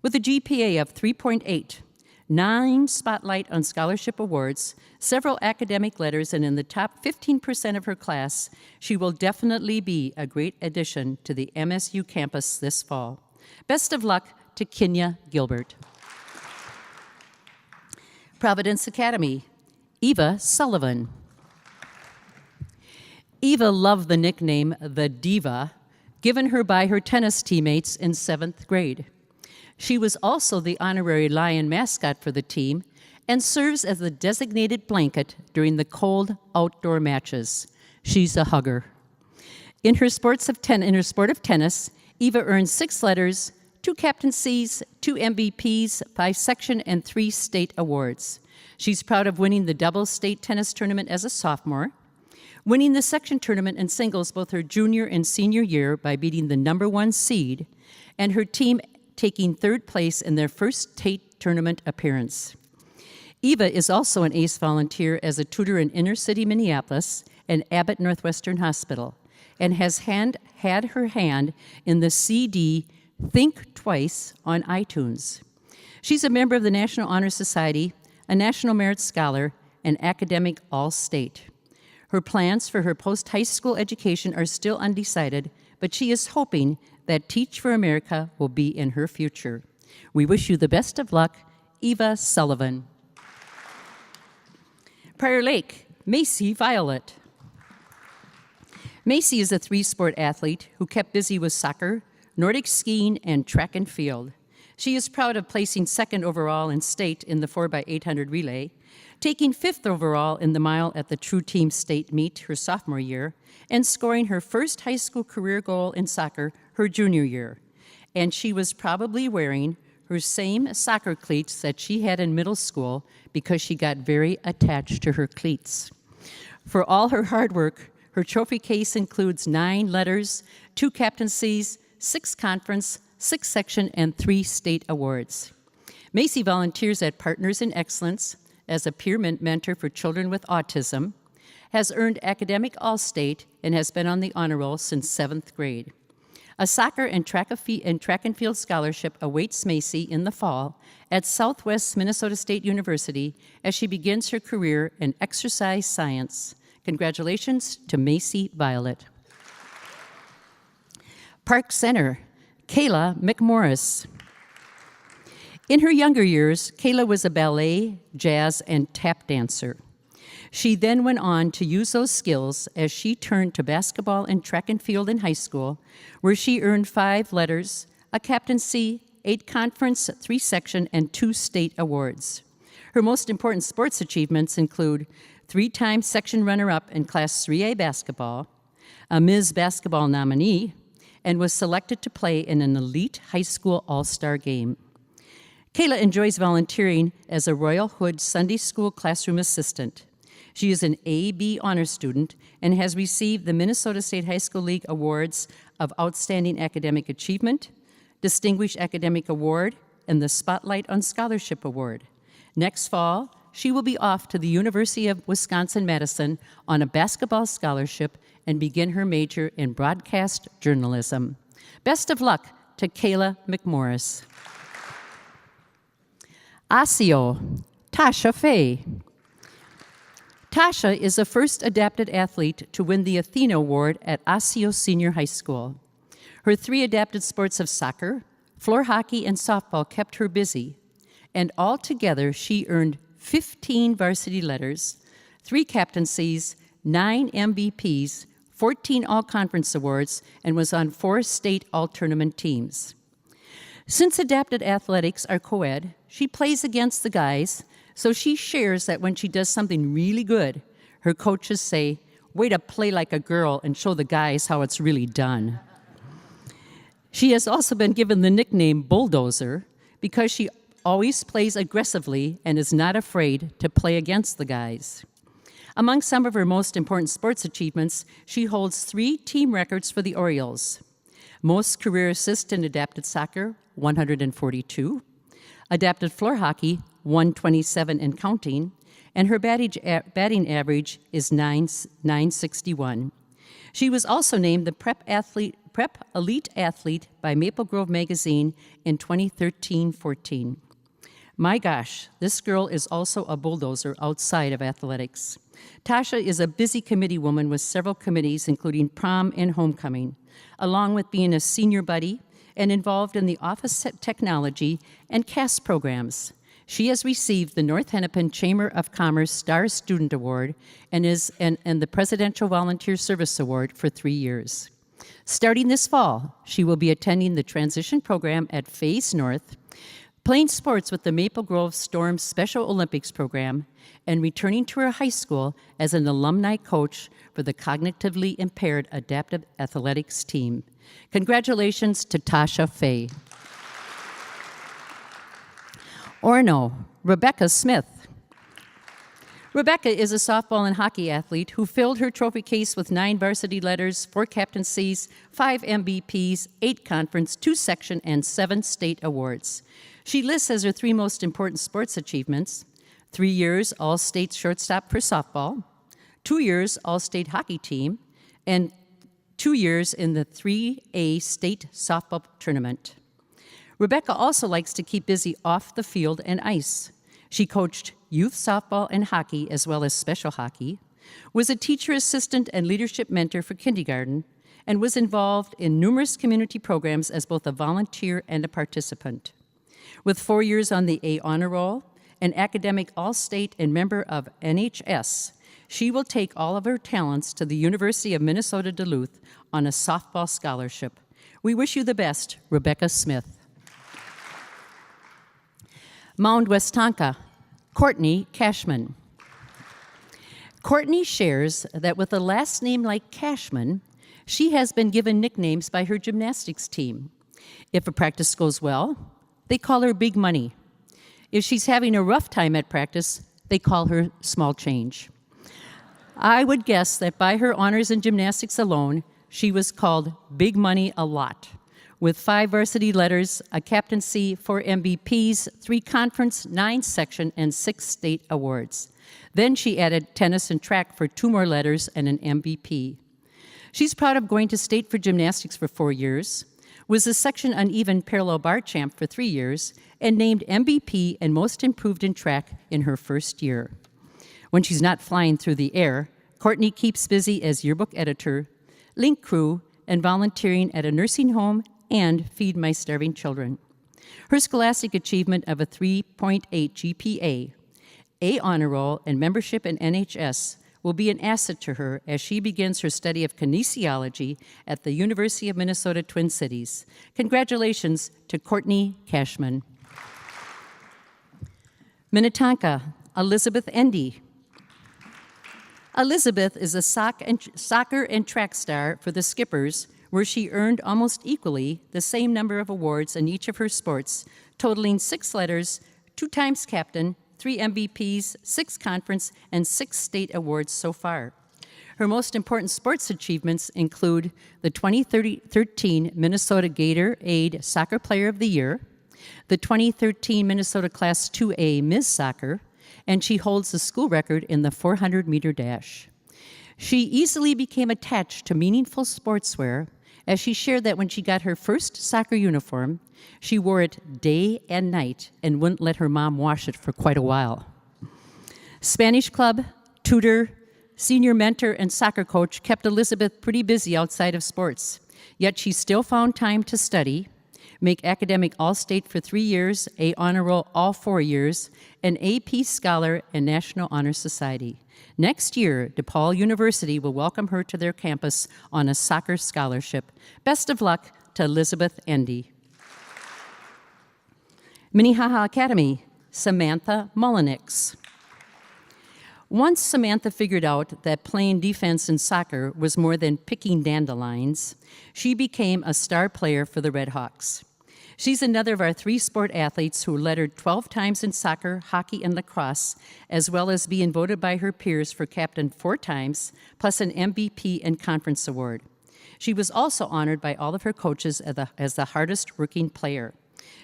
With a GPA of 3.8, 9 Spotlight on Scholarship awards, several academic letters, and in the top 15% of her class, she will definitely be a great addition to the MSU campus this fall. Best of luck to Kenya Gilbert. Providence Academy, Eva Sullivan. Eva loved the nickname the Diva, given her by her tennis teammates in 7th grade. She was also the honorary Lion mascot for the team and serves as the designated blanket during the cold outdoor matches. She's a hugger. In her sport of tennis, Eva earned 6 letters, 2 captaincies, 2 MVPs, 5 section, and 3 state awards. She's proud of winning the double state tennis tournament as a sophomore, winning the section tournament in singles both her junior and senior year by beating the #1 seed, and her team taking 3rd place in their first state tournament appearance. Eva is also an ACE volunteer as a tutor in inner-city Minneapolis and Abbott Northwestern Hospital, and has had her hand in the CD Think Twice on iTunes. She's a member of the National Honor Society, a National Merit Scholar, and academic all-state. Her plans for her post-high school education are still undecided, but she is hoping that Teach for America will be in her future. We wish you the best of luck, Eva Sullivan. Prior Lake, Macy Violet. Macy is a 3-sport athlete who kept busy with soccer, Nordic skiing, and track and field. She is proud of placing 2nd overall in state in the 4x800 relay, taking 5th overall in the mile at the True Team State meet her sophomore year, and scoring her first high school career goal in soccer her junior year. And she was probably wearing her same soccer cleats that she had in middle school because she got very attached to her cleats. For all her hard work, her trophy case includes 9 letters, 2 captaincies, 6 conference, 6 section, and 3 state awards. Macy volunteers at Partners in Excellence as a peer mentor for children with autism, has earned academic all-state, and has been on the honor roll since 7th grade. A soccer and track and field scholarship awaits Macy in the fall at Southwest Minnesota State University as she begins her career in exercise science. Congratulations to Macy Violet. Park Center, Kayla McMorris. In her younger years, Kayla was a ballet, jazz, and tap dancer. She then went on to use those skills as she turned to basketball and track and field in high school, where she earned 5 letters, a captaincy, 8 conference, 3 section, and 2 state awards. Her most important sports achievements include 3-time section runner-up in Class 3A basketball, a Ms. Basketball nominee, and was selected to play in an elite high school all-star game. Kayla enjoys volunteering as a Royal Hood Sunday School classroom assistant. She is an A-B honor student and has received the Minnesota State High School League Awards of Outstanding Academic Achievement, Distinguished Academic Award, and the Spotlight on Scholarship Award. Next fall, she will be off to the University of Wisconsin-Madison on a basketball scholarship and begin her major in broadcast journalism. Best of luck to Kayla McMorris. Osseo, Tasha Fay. Tasha is the first adapted athlete to win the Athena Award at Osseo Senior High School. Her 3 adapted sports of soccer, floor hockey, and softball kept her busy, and altogether she earned 15 varsity letters, 3 captaincies, 9 MVPs, 14 all-conference awards, and was on 4 state all-tournament teams. Since adapted athletics are co-ed, she plays against the guys, so she shares that when she does something really good, her coaches say, "Way to play like a girl and show the guys how it's really done." She has also been given the nickname Bulldozer because she always plays aggressively and is not afraid to play against the guys. Among some of her most important sports achievements, she holds 3 team records for the Orioles. Most career assists in adapted soccer, 142. Adapted floor hockey, 127 and counting, and her batting average is 961. She was also named the Prep Elite Athlete by Maple Grove Magazine in 2013-14. My gosh, this girl is also a bulldozer outside of athletics. Tasha is a busy committee woman with several committees, including prom and homecoming, along with being a senior buddy and involved in the office technology and CAS programs. She has received the North Hennepin Chamber of Commerce Star Student Award and the Presidential Volunteer Service Award for 3 years. Starting this fall, she will be attending the transition program at Fays North, playing sports with the Maple Grove Storm Special Olympics program, and returning to her high school as an alumni coach for the cognitively impaired adaptive athletics team. Congratulations to Tasha Fay. Orono, Rebecca Smith. Rebecca is a softball and hockey athlete who filled her trophy case with 9 varsity letters, 4 captaincies, 5 MVPs, 8 conference, 2 section, and 7 state awards. She lists as her 3 most important sports achievements: 3 years all-state shortstop for softball, 2 years all-state hockey team, and 2 years in the 3A state softball tournament. Rebecca also likes to keep busy off the field and ice. She coached youth softball and hockey as well as special hockey, was a teacher assistant and leadership mentor for kindergarten, and was involved in numerous community programs as both a volunteer and a participant. With 4 years on the A honor roll, an academic all-state and member of NHS, she will take all of her talents to the University of Minnesota Duluth on a softball scholarship. We wish you the best, Rebecca Smith. Mound Westonka, Courtney Cashman. Courtney shares that with a last name like Cashman, she has been given nicknames by her gymnastics team. If a practice goes well, they call her Big Money. If she's having a rough time at practice, they call her Small Change. I would guess that by her honors in gymnastics alone, she was called Big Money a lot, with 5 varsity letters, a captaincy, 4 MVPs, 3 conference, 9 section, and 6 state awards. Then she added tennis and track for 2 more letters and an MVP. She's proud of going to state for gymnastics for 4 years, was the section uneven parallel bar champ for 3 years, and named MVP and most improved in track in her first year. When she's not flying through the air, Courtney keeps busy as yearbook editor, link crew, and volunteering at a nursing home and Feed My Starving Children. Her scholastic achievement of a 3.8 GPA, A honor roll, and membership in NHS will be an asset to her as she begins her study of kinesiology at the University of Minnesota Twin Cities. Congratulations to Courtney Cashman. Minnetonka, Elizabeth Endy. Elizabeth is a soccer and track star for the Skippers, where she earned almost equally the same number of awards in each of her sports, totaling 6 letters, 2 times captain, 3 MVPs, 6 conference, and 6 state awards so far. Her most important sports achievements include the 2013 Minnesota Gatorade Soccer Player of the Year, the 2013 Minnesota Class 2A Ms. Soccer, and she holds the school record in the 400-meter dash. She easily became attached to meaningful sportswear, as she shared that when she got her first soccer uniform, she wore it day and night and wouldn't let her mom wash it for quite a while. Spanish club, tutor, senior mentor, and soccer coach kept Elizabeth pretty busy outside of sports, yet she still found time to study, make academic All-State for 3 years, A honor roll all 4 years, an AP Scholar and National Honor Society. Next year, DePaul University will welcome her to their campus on a soccer scholarship. Best of luck to Elizabeth Endy. Minnehaha Academy, Samantha Mullenix. Once Samantha figured out that playing defense in soccer was more than picking dandelions, she became a star player for the Red Hawks. She's another of our 3 sport athletes who lettered 12 times in soccer, hockey, and lacrosse, as well as being voted by her peers for captain 4 times, plus an MVP and conference award. She was also honored by all of her coaches as the hardest working player.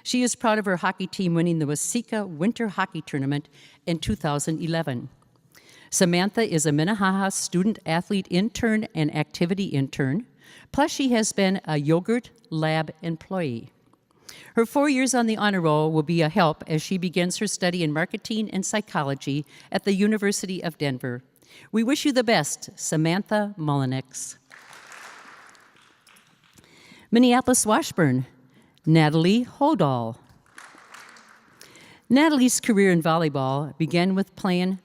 She is proud of her hockey team winning the Waseca Winter Hockey Tournament in 2011. Samantha is a Minnehaha student athlete intern and activity intern, plus she has been a yogurt lab employee. Her 4 years on the honor roll will be a help as she begins her study in marketing and psychology at the University of Denver. We wish you the best, Samantha Mullenix. Minneapolis Washburn, Natalie Hodal. Natalie's career in volleyball began with playing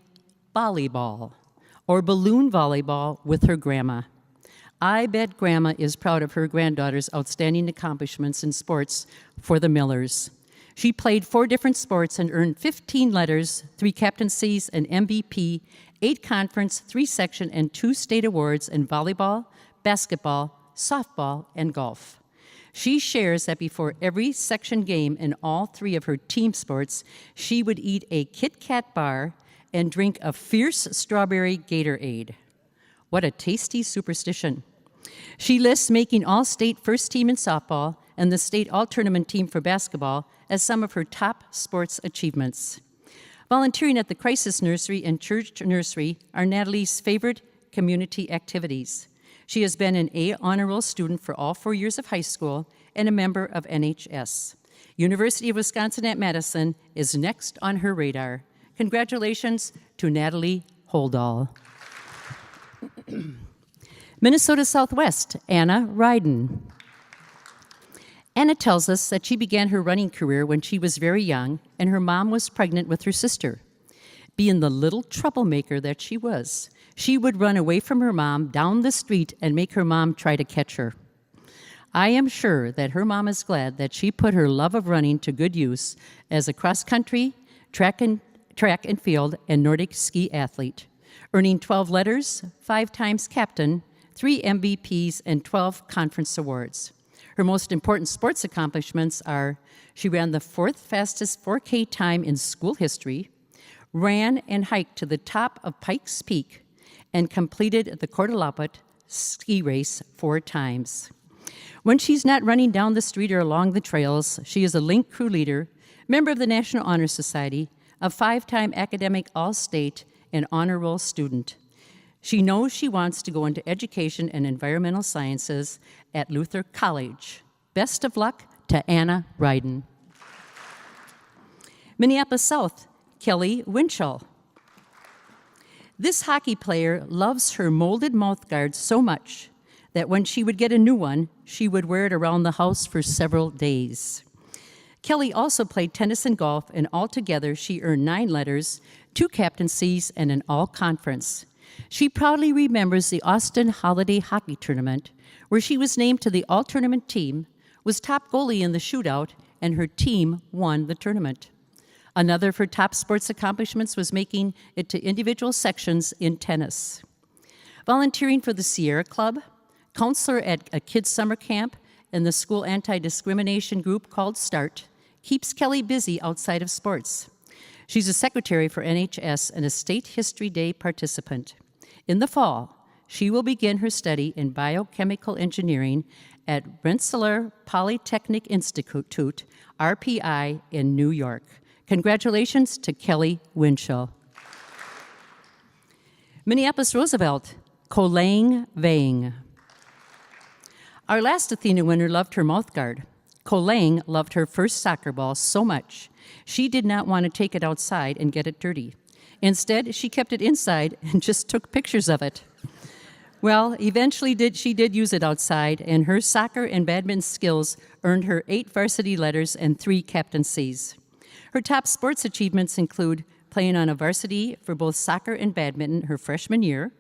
volleyball, or balloon volleyball, with her grandma. I bet Grandma is proud of her granddaughter's outstanding accomplishments in sports for the Millers. She played 4 different sports and earned 15 letters, 3 captaincies, an MVP, 8 conference, 3 section, and 2 state awards in volleyball, basketball, softball, and golf. She shares that before every section game in all 3 of her team sports, she would eat a Kit Kat bar and drink a fierce strawberry Gatorade. What a tasty superstition. She lists making all-state first team in softball and the state all-tournament team for basketball as some of her top sports achievements. Volunteering at the Crisis Nursery and Church Nursery are Natalie's favorite community activities. She has been an A honor roll student for all 4 years of high school and a member of NHS. University of Wisconsin at Madison is next on her radar. Congratulations to Natalie Holdall. Minnesota Southwest, Anna Ryden. Anna tells us that she began her running career when she was very young and her mom was pregnant with her sister. Being the little troublemaker that she was, she would run away from her mom down the street and make her mom try to catch her. I am sure that her mom is glad that she put her love of running to good use as a cross-country, track and field, and Nordic ski athlete, earning 12 letters, 5 times captain, 3 MVPs, and 12 conference awards. Her most important sports accomplishments are she ran the 4th fastest 4K time in school history, ran and hiked to the top of Pikes Peak, and completed the Coeur d'Alene ski race 4 times. When she's not running down the street or along the trails, she is a Link crew leader, member of the National Honor Society, a 5-time academic All-State and honor roll student. She knows she wants to go into education and environmental sciences at Luther College. Best of luck to Anna Ryden. Minneapolis South, Kelly Winchell. This hockey player loves her molded mouthguard so much that when she would get a new one, she would wear it around the house for several days. Kelly also played tennis and golf, and altogether she earned 9 letters, 2 captaincies, and an all-conference. She proudly remembers the Austin Holiday Hockey Tournament, where she was named to the all-tournament team, was top goalie in the shootout, and her team won the tournament. Another of her top sports accomplishments was making it to individual sections in tennis. Volunteering for the Sierra Club, counselor at a kids' summer camp, and the school anti-discrimination group called START keeps Kelly busy outside of sports. She's a secretary for NHS and a State History Day participant. In the fall, she will begin her study in biochemical engineering at Rensselaer Polytechnic Institute, RPI, in New York. Congratulations to Kelly Winchell. Minneapolis Roosevelt, Kolang Vang. Our last Athena winner loved her mouthguard. Kolang loved her first soccer ball so much, she did not want to take it outside and get it dirty. Instead, she kept it inside and just took pictures of it. Well, eventually she did use it outside, and her soccer and badminton skills earned her 8 varsity letters and 3 captaincies. Her top sports achievements include playing on a varsity for both soccer and badminton her freshman year,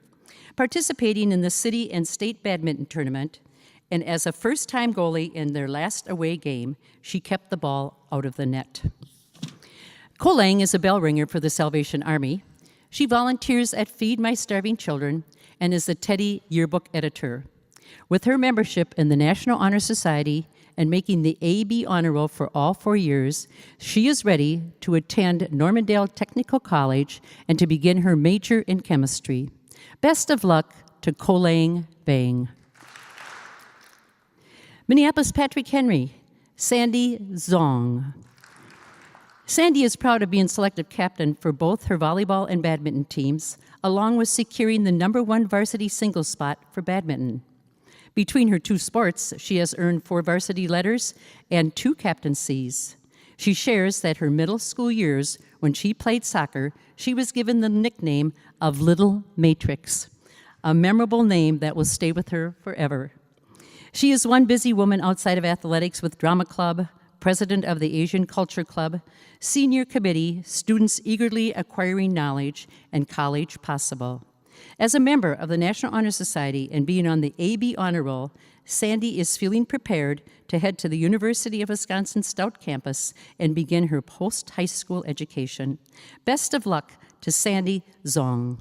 participating in the city and state badminton tournament, and as a first-time goalie in their last away game, she kept the ball out of the net. Kolang is a bell ringer for the Salvation Army. She volunteers at Feed My Starving Children and is the Teddy yearbook editor. With her membership in the National Honor Society and making the AB Honor Roll for all 4 years, she is ready to attend Normandale Technical College and to begin her major in chemistry. Best of luck to Kolang Bang. Minneapolis Patrick Henry, Sandy Zong. Sandy is proud of being selected captain for both her volleyball and badminton teams, along with securing the #1 varsity singles spot for badminton. Between her 2 sports, she has earned 4 varsity letters and 2 captaincies. She shares that her middle school years, when she played soccer, she was given the nickname of Little Matrix, a memorable name that will stay with her forever. She is one busy woman outside of athletics with drama club, president of the Asian Culture Club, senior committee, students eagerly acquiring knowledge, and college possible. As a member of the National Honor Society and being on the AB Honor Roll, Sandy is feeling prepared to head to the University of Wisconsin Stout campus and begin her post-high school education. Best of luck to Sandy Zong.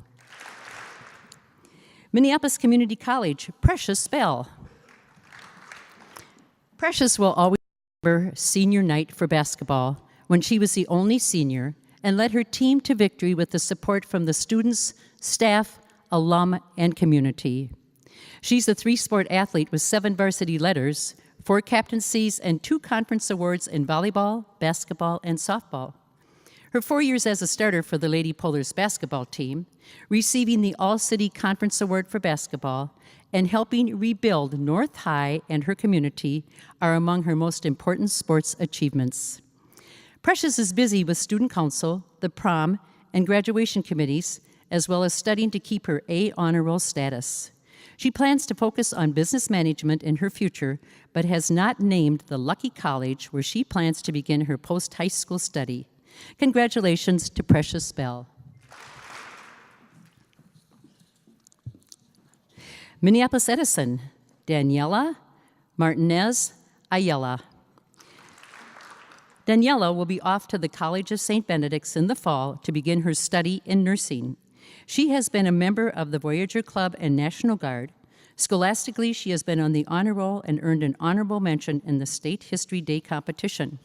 Minneapolis Community College, Precious Bell. Precious will always remember senior night for basketball when she was the only senior and led her team to victory with the support from the students, staff, alum, and community. She's a 3-sport athlete with 7 varsity letters, 4 captaincies, and 2 conference awards in volleyball, basketball, and softball. Her 4 years as a starter for the Lady Polars basketball team, receiving the All-City Conference Award for basketball, and helping rebuild North High and her community are among her most important sports achievements. Precious is busy with student council, the prom, and graduation committees, as well as studying to keep her A honor roll status. She plans to focus on business management in her future, but has not named the lucky college where she plans to begin her post-high school study. Congratulations to Precious Bell. Minneapolis Edison, Daniela Martinez Ayala. Daniela will be off to the College of St. Benedict's in the fall to begin her study in nursing. She has been a member of the Voyager Club and National Guard. Scholastically, she has been on the honor roll and earned an honorable mention in the State History Day competition.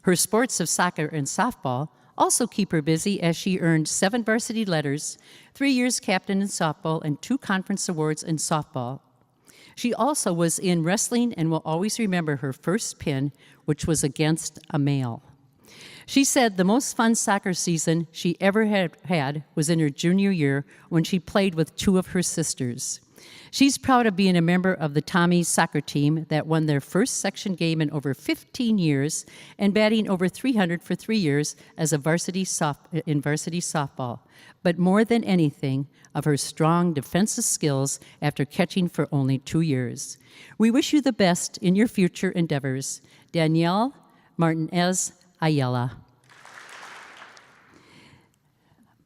Her sports of soccer and softball also keep her busy as she earned 7 varsity letters, 3 years captain in softball, and 2 conference awards in softball. She also was in wrestling and will always remember her first pin, which was against a male. She said the most fun soccer season she ever had was in her junior year when she played with 2 of her sisters. She's proud of being a member of the Tommies soccer team that won their first section game in over 15 years and batting over 300 for 3 years as a varsity softball. But more than anything, of her strong defensive skills after catching for only 2 years. We wish you the best in your future endeavors. Danielle Martinez Ayala.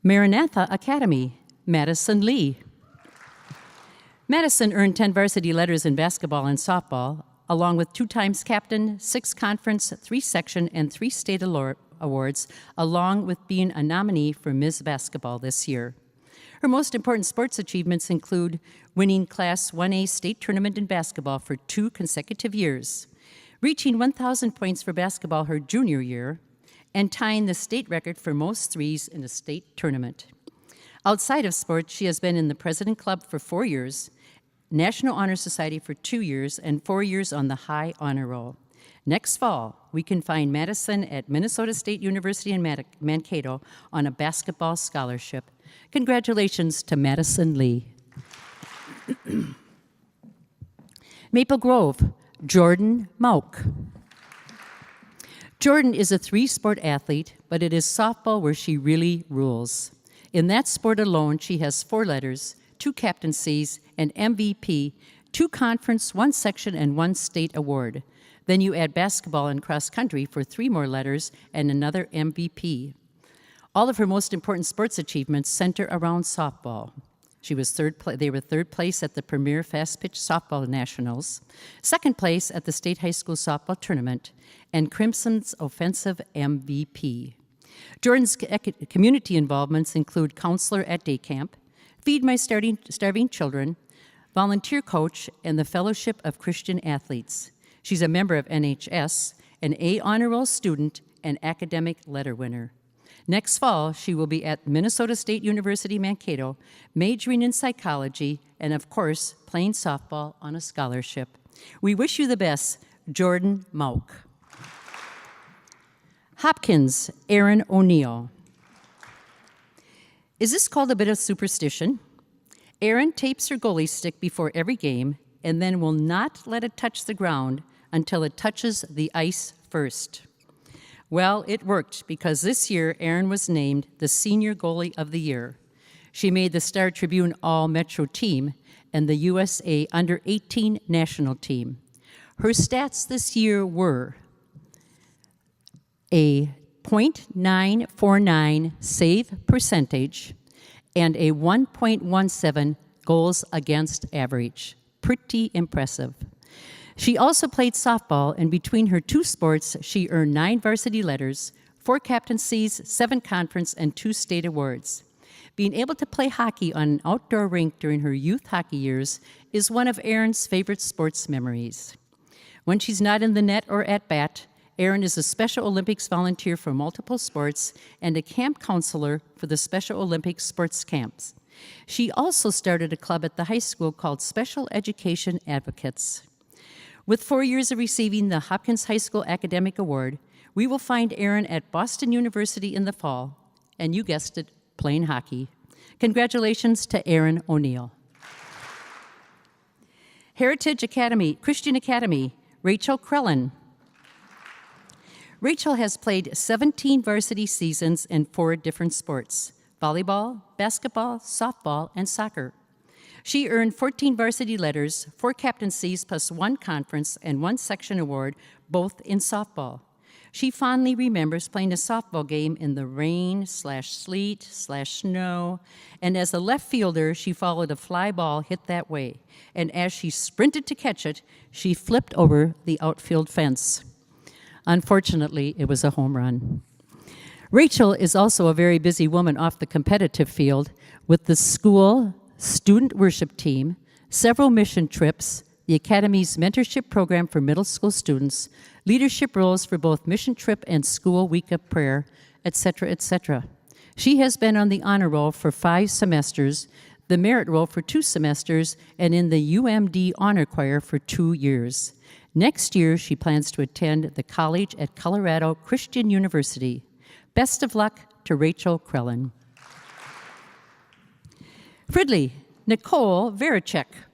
Maranatha Academy, Madison Lee. Madison earned 10 varsity letters in basketball and softball, along with 2 times captain, 6 conference, 3 section, and 3 state awards, along with being a nominee for Ms. Basketball this year. Her most important sports achievements include winning Class 1A state tournament in basketball for 2 consecutive years, reaching 1,000 points for basketball her junior year, and tying the state record for most threes in a state tournament. Outside of sports, she has been in the President Club for 4 years, National Honor Society for 2 years, and 4 years on the High Honor Roll. Next fall, we can find Madison at Minnesota State University in Mankato on a basketball scholarship. Congratulations to Madison Lee. Maple Grove, Jordan Mauk. Jordan is a 3-sport athlete, but it is softball where she really rules. In that sport alone, she has 4 letters, 2 captaincies, an MVP, 2 conference, 1 section, and 1 state award. Then you add basketball and cross country for 3 more letters and another MVP. All of her most important sports achievements center around softball. They were third place at the Premier Fast Pitch Softball Nationals, second place at the State High School Softball Tournament, and Crimson's offensive MVP. Jordan's community involvements include counselor at day camp, Feed My Starving Children, volunteer coach, and the Fellowship of Christian Athletes. She's a member of NHS, an A Honor Roll student, and academic letter winner. Next fall, she will be at Minnesota State University, Mankato, majoring in psychology and, of course, playing softball on a scholarship. We wish you the best, Jordan Mauk. Hopkins, Aaron O'Neill. Is this called a bit of superstition? Aaron tapes her goalie stick before every game and then will not let it touch the ground until it touches the ice first. Well, it worked because this year Aaron was named the Senior Goalie of the Year. She made the Star Tribune All-Metro team and the USA Under-18 national team. Her stats this year were a .949 save percentage and a 1.17 goals against average. Pretty impressive. She also played softball, and between her 2 sports, she earned 9 varsity letters, 4 captaincies, 7 conference, and 2 state awards. Being able to play hockey on an outdoor rink during her youth hockey years is one of Erin's favorite sports memories. When she's not in the net or at bat, Erin is a Special Olympics volunteer for multiple sports and a camp counselor for the Special Olympics sports camps. She also started a club at the high school called Special Education Advocates. With 4 years of receiving the Hopkins High School Academic Award, we will find Erin at Boston University in the fall, and you guessed it, playing hockey. Congratulations to Erin O'Neill. Heritage Academy, Christian Academy, Rachel Krellen. Rachel has played 17 varsity seasons in 4 different sports: volleyball, basketball, softball, and soccer. She earned 14 varsity letters, 4 captaincies plus 1 conference and 1 section award, both in softball. She fondly remembers playing a softball game in the rain/sleet/snow, and as a left fielder, she followed a fly ball hit that way, and as she sprinted to catch it, she flipped over the outfield fence. Unfortunately, it was a home run. Rachel is also a very busy woman off the competitive field with the school student worship team, several mission trips, the Academy's mentorship program for middle school students, leadership roles for both mission trip and school week of prayer, etc., etc. She has been on the honor roll for 5 semesters, the merit roll for 2 semesters, and in the UMD honor choir for 2 years. Next year, she plans to attend the college at Colorado Christian University. Best of luck to Rachel Krellen. Fridley, Nicole Veracek.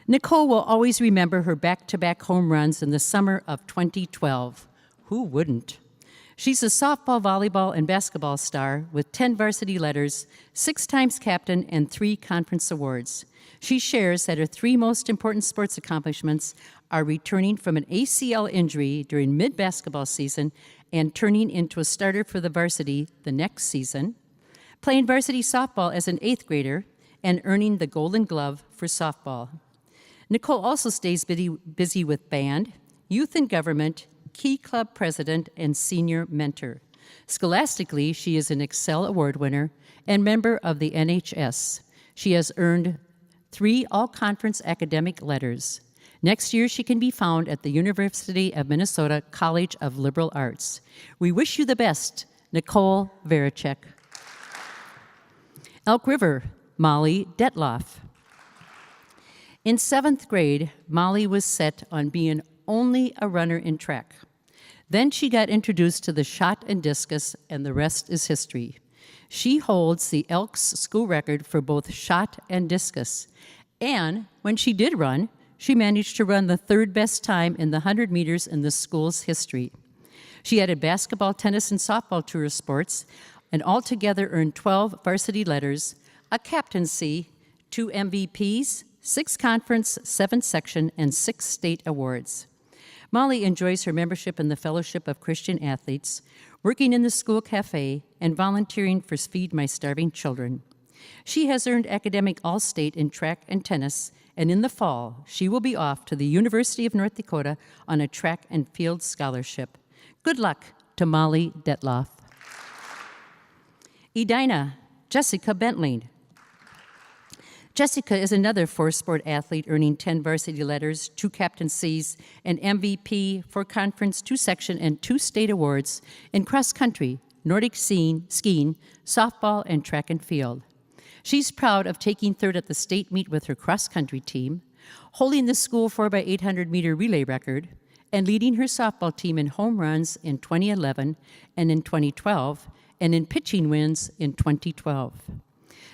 Nicole will always remember her back-to-back home runs in the summer of 2012. Who wouldn't? She's a softball, volleyball, and basketball star with 10 varsity letters, 6 times captain, and 3 conference awards. She shares that her 3 most important sports accomplishments are returning from an ACL injury during mid-basketball season and turning into a starter for the varsity the next season, playing varsity softball as an 8th grader, and earning the Golden Glove for softball. Nicole also stays busy with band, youth and government, Key Club president, and senior mentor. Scholastically, she is an Excel Award winner and member of the NHS. She has earned 3 all-conference academic letters. Next year, she can be found at the University of Minnesota College of Liberal Arts. We wish you the best, Nicole Veracek. Elk River, Molly Detloff. In 7th grade, Molly was set on being only a runner in track. Then she got introduced to the shot and discus, and the rest is history. She holds the Elks school record for both shot and discus. And when she did run, she managed to run the 3rd best time in the 100 meters in the school's history. She added basketball, tennis, and softball to her sports, and altogether earned 12 varsity letters, a captaincy, 2 MVPs, 6 conference, 7 section, and 6 state awards. Molly enjoys her membership in the Fellowship of Christian Athletes, working in the school cafe, and volunteering for Feed My Starving Children. She has earned academic All-State in track and tennis, and in the fall, she will be off to the University of North Dakota on a track and field scholarship. Good luck to Molly Detloff. Edina Jessica Bentley. Jessica is another 4-sport athlete earning 10 varsity letters, 2 captaincies, an MVP, 4 conference, 2 section, and 2 state awards in cross country, Nordic skiing, softball, and track and field. She's proud of taking 3rd at the state meet with her cross country team, holding the school 4x800 meter relay record, and leading her softball team in home runs in 2011 and in 2012, and in pitching wins in 2012.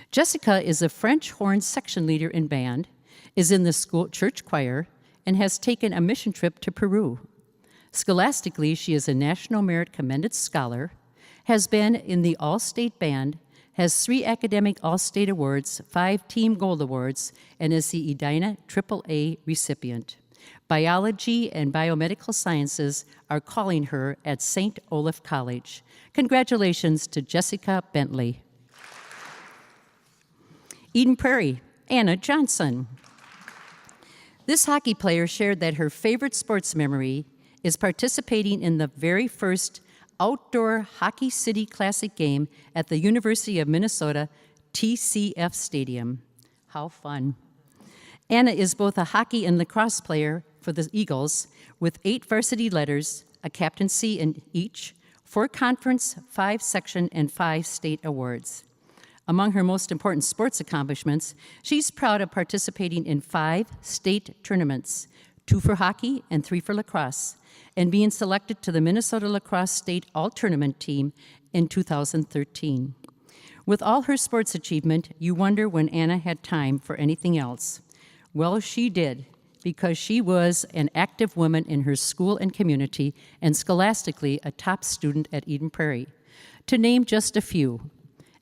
Jessica is a French horn section leader in band, is in the school church choir, and has taken a mission trip to Peru. Scholastically, she is a National Merit Commended Scholar, has been in the All-State Band, has 3 academic All-State Awards, 5 Team Gold Awards, and is the Edina AAA recipient. Biology and biomedical sciences are calling her at St. Olaf College. Congratulations to Jessica Bentley. Eden Prairie, Anna Johnson. This hockey player shared that her favorite sports memory is participating in the very first outdoor Hockey City Classic game at the University of Minnesota TCF Stadium. How fun. Anna is both a hockey and lacrosse player for the Eagles with 8 varsity letters, a captaincy in each, 4 conference, 5 section, and 5 state awards. Among her most important sports accomplishments, she's proud of participating in 5 state tournaments, 2 for hockey and 3 for lacrosse, and being selected to the Minnesota Lacrosse State All-Tournament team in 2013. With all her sports achievement, you wonder when Anna had time for anything else. Well, she did, because she was an active woman in her school and community, and scholastically a top student at Eden Prairie. To name just a few: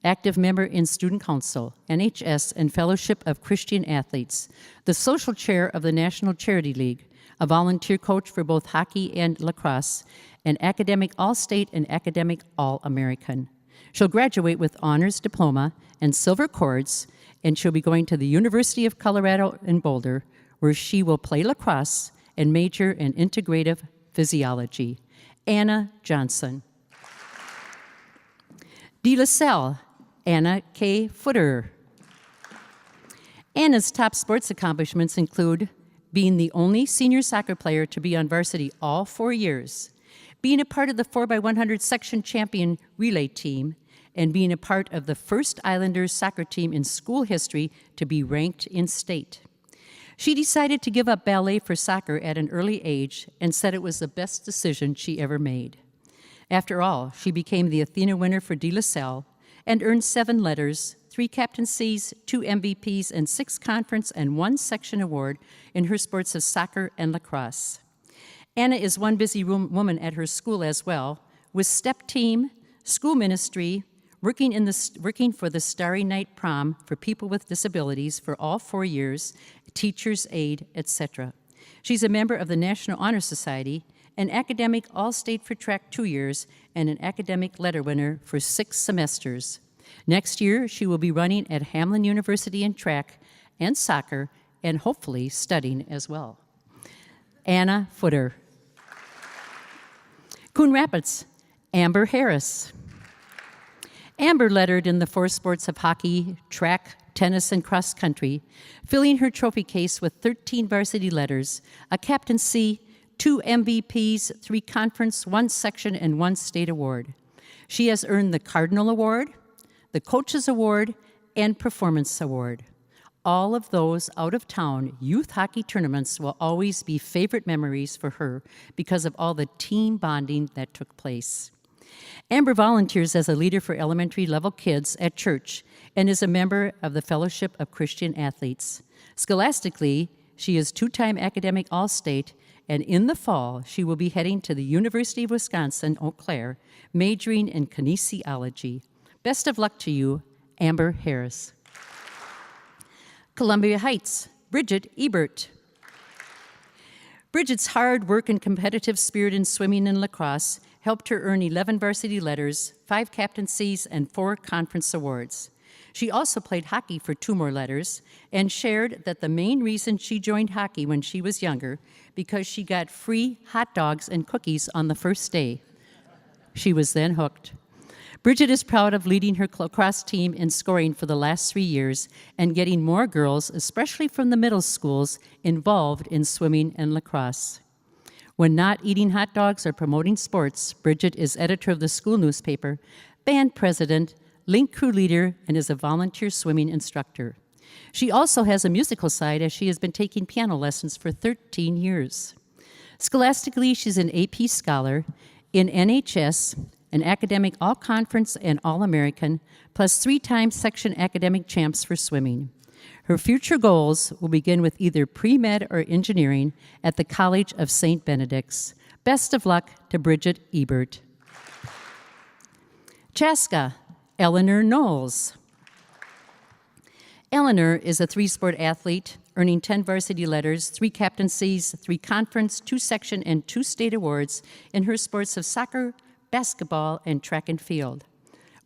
active member in Student Council, NHS, and Fellowship of Christian Athletes, the social chair of the National Charity League, a volunteer coach for both hockey and lacrosse, an academic All-State and academic All-American. She'll graduate with honors diploma and silver cords, and she'll be going to the University of Colorado in Boulder, where she will play lacrosse and major in integrative physiology. Anna Johnson. De La Salle, Anna K. Footer. Anna's top sports accomplishments include being the only senior soccer player to be on varsity all 4 years, being a part of the 4x100 section champion relay team, and being a part of the first Islanders soccer team in school history to be ranked in state. She decided to give up ballet for soccer at an early age and said it was the best decision she ever made. After all, she became the Athena winner for De La Salle and earned 7 letters, 3 captaincies, 2 MVPs, and 6 conference and 1 section award in her sports of soccer and lacrosse. Anna is one busy woman at her school as well, with step team, school ministry, working for the Starry Night Prom for people with disabilities for all 4 years, teacher's aid, etc. She's a member of the National Honor Society, an academic all-state for track 2 years, and an academic letter winner for 6 semesters. Next year, she will be running at Hamline University in track and soccer, and hopefully studying as well. Anna Footer. Coon Rapids, Amber Harris. Amber lettered in the 4 sports of hockey, track, tennis, and cross country, filling her trophy case with 13 varsity letters, a captaincy, 2 MVPs, 3 conference, 1 section, and 1 state award. She has earned the Cardinal Award, the Coaches Award, and Performance Award. All of those out-of-town youth hockey tournaments will always be favorite memories for her because of all the team bonding that took place. Amber volunteers as a leader for elementary level kids at church and is a member of the Fellowship of Christian Athletes. Scholastically, she is 2-time academic All-State, and in the fall, she will be heading to the University of Wisconsin, Eau Claire, majoring in kinesiology. Best of luck to you, Amber Harris. Columbia Heights, Bridget Ebert. Bridget's hard work and competitive spirit in swimming and lacrosse helped her earn 11 varsity letters, 5 captaincies, and 4 conference awards. She also played hockey for 2 more letters and shared that the main reason she joined hockey when she was younger because she got free hot dogs and cookies on the first day. She was then hooked. Bridget is proud of leading her lacrosse team in scoring for the last 3 years and getting more girls, especially from the middle schools, involved in swimming and lacrosse. When not eating hot dogs or promoting sports, Bridget is editor of the school newspaper, band president, link crew leader, and is a volunteer swimming instructor. She also has a musical side as she has been taking piano lessons for 13 years. Scholastically, she's an AP scholar. In NHS, an academic all-conference and all-American, plus 3-time section academic champs for swimming. Her future goals will begin with either pre-med or engineering at the College of St. Benedict's. Best of luck to Bridget Ebert. Chaska, Eleanor Knowles. Eleanor is a 3-sport athlete, earning 10 varsity letters, 3 captaincies, 3 conference, 2 section, and 2 state awards in her sports of soccer, basketball, and track and field.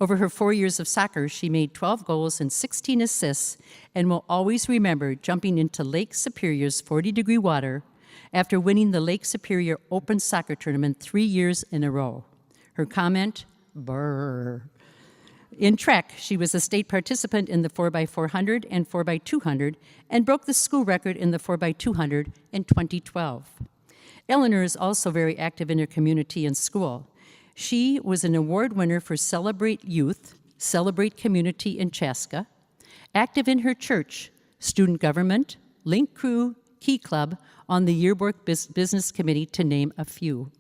Over her 4 years of soccer, she made 12 goals and 16 assists and will always remember jumping into Lake Superior's 40-degree water after winning the Lake Superior Open Soccer Tournament 3 years in a row. Her comment, brrr. In track, she was a state participant in the 4x400 and 4x200 and broke the school record in the 4x200 in 2012. Eleanor is also very active in her community and school. She was an award winner for Celebrate Youth, Celebrate Community in Chaska, active in her church, student government, link crew, key club, on the yearbook business committee, to name a few.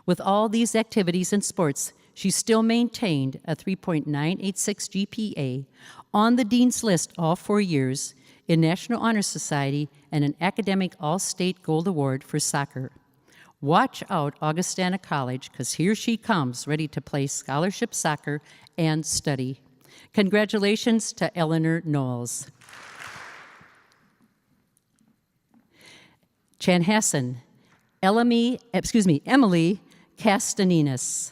With all these activities and sports, she still maintained a 3.986 GPA, on the dean's list all 4 years, in National Honor Society, and an academic all-state gold award for soccer. Watch out, Augustana College, because here she comes, ready to play scholarship soccer and study. Congratulations to Eleanor Knowles. Chanhassen, Emily Castaninas.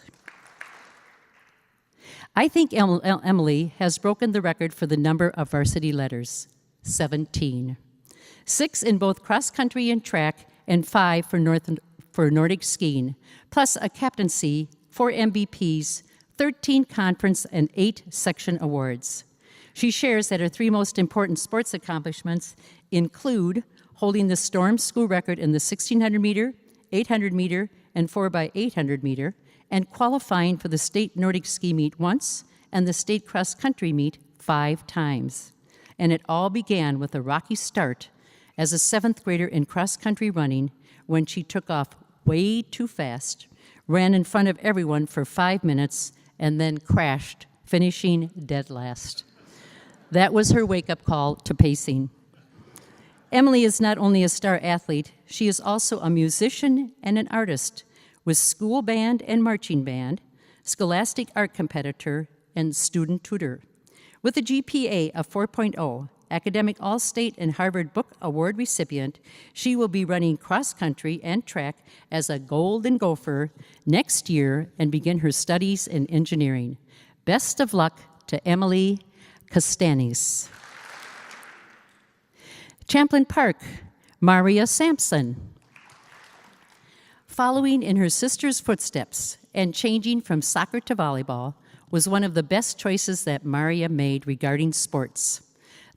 I think Emily has broken the record for the number of varsity letters, 17. 6 in both cross-country and track, and 5 for Nordic skiing, plus a captaincy, 4 MVPs, 13 conference, and 8 section awards. She shares that her 3 most important sports accomplishments include holding the Storm school record in the 1,600-meter, 800-meter, and 4x800-meter, and qualifying for the state Nordic ski meet once and the state cross-country meet 5 times. And it all began with a rocky start as a 7th grader in cross-country running when she took off way too fast, ran in front of everyone for 5 minutes, and then crashed, finishing dead last. That was her wake-up call to pacing. Emily is not only a star athlete, she is also a musician and an artist with school band and marching band, scholastic art competitor, and student tutor. With a GPA of 4.0, academic All-State and Harvard Book Award recipient, she will be running cross-country and track as a Golden Gopher next year and begin her studies in engineering. Best of luck to Emily Castanis. Champlain Park, Maria Sampson. Following in her sister's footsteps and changing from soccer to volleyball was one of the best choices that Maria made regarding sports.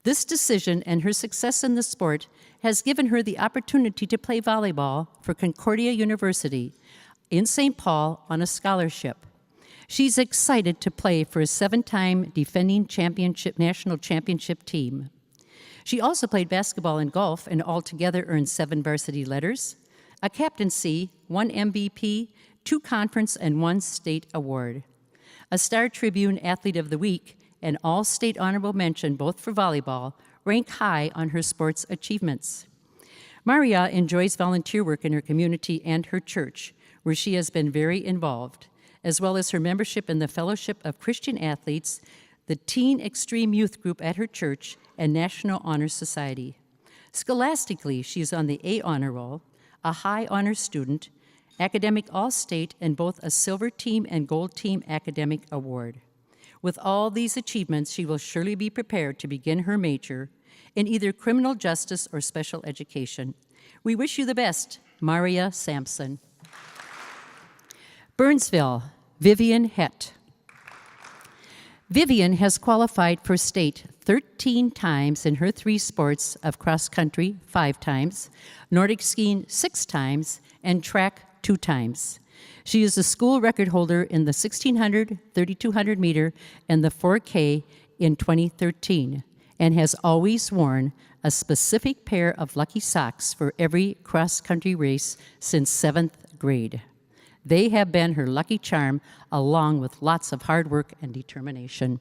This decision and her success in the sport has given her the opportunity to play volleyball for Concordia University in St. Paul on a scholarship. She's excited to play for a 7-time defending national championship team. She also played basketball and golf and altogether earned 7 varsity letters, a captaincy, 1 MVP, 2 conference, and 1 state award. A Star Tribune Athlete of the Week and All-State Honorable Mention, both for volleyball, rank high on her sports achievements. Maria enjoys volunteer work in her community and her church, where she has been very involved, as well as her membership in the Fellowship of Christian Athletes, the Teen Extreme Youth Group at her church, and National Honor Society. Scholastically, she is on the A Honor Roll, a high honor student, academic All-State, and both a Silver Team and Gold Team Academic Award. With all these achievements, she will surely be prepared to begin her major in either criminal justice or special education. We wish you the best, Maria Sampson. Burnsville, Vivian Hett. Vivian has qualified for state 13 times in her 3 sports of cross country 5 times, Nordic skiing 6 times, and track 2 times. She is the school record holder in the 1,600, 3,200 meter, and the 4K in 2013, and has always worn a specific pair of lucky socks for every cross-country race since 7th grade. They have been her lucky charm, along with lots of hard work and determination.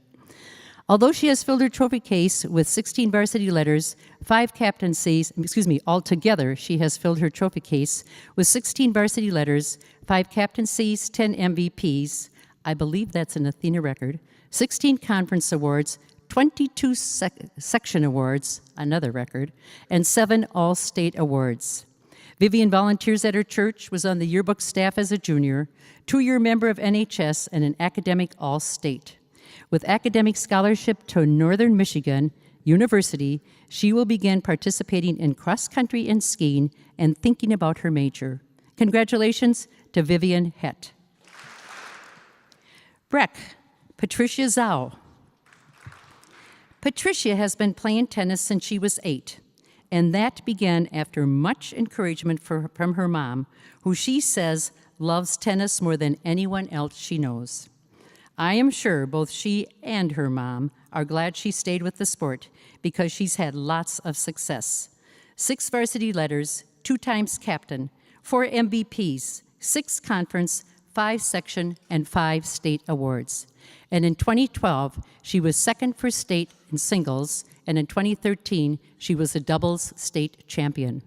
Although she has filled her trophy case with 16 varsity letters, 5 captaincies, altogether she has filled her trophy case with 16 varsity letters, 5 captaincies, 10 MVPs, I believe that's an Athena record, 16 conference awards, 22 section awards, another record, and 7 all-state awards. Vivian volunteers at her church, was on the yearbook staff as a junior, 2-year member of NHS, and an academic all-state. With academic scholarship to Northern Michigan University, she will begin participating in cross-country and skiing and thinking about her major. Congratulations to Vivian Hett. Breck, Patricia Zhao. Patricia has been playing tennis since she was 8, and that began after much encouragement from her mom, who she says loves tennis more than anyone else she knows. I am sure both she and her mom are glad she stayed with the sport because she's had lots of success. 6 varsity letters, 2 times captain, 4 MVPs, 6 conference, 5 section, and 5 state awards. And in 2012, she was 2nd for state in singles, and in 2013, she was a doubles state champion.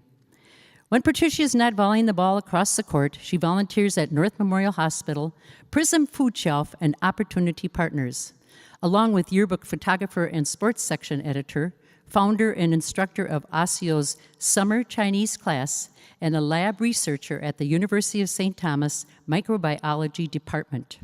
When Patricia is not volleying the ball across the court, she volunteers at North Memorial Hospital, Prism Food Shelf, and Opportunity Partners. Along with yearbook photographer and sports section editor, founder and instructor of ASIO's summer Chinese class, and a lab researcher at the University of St. Thomas Microbiology Department.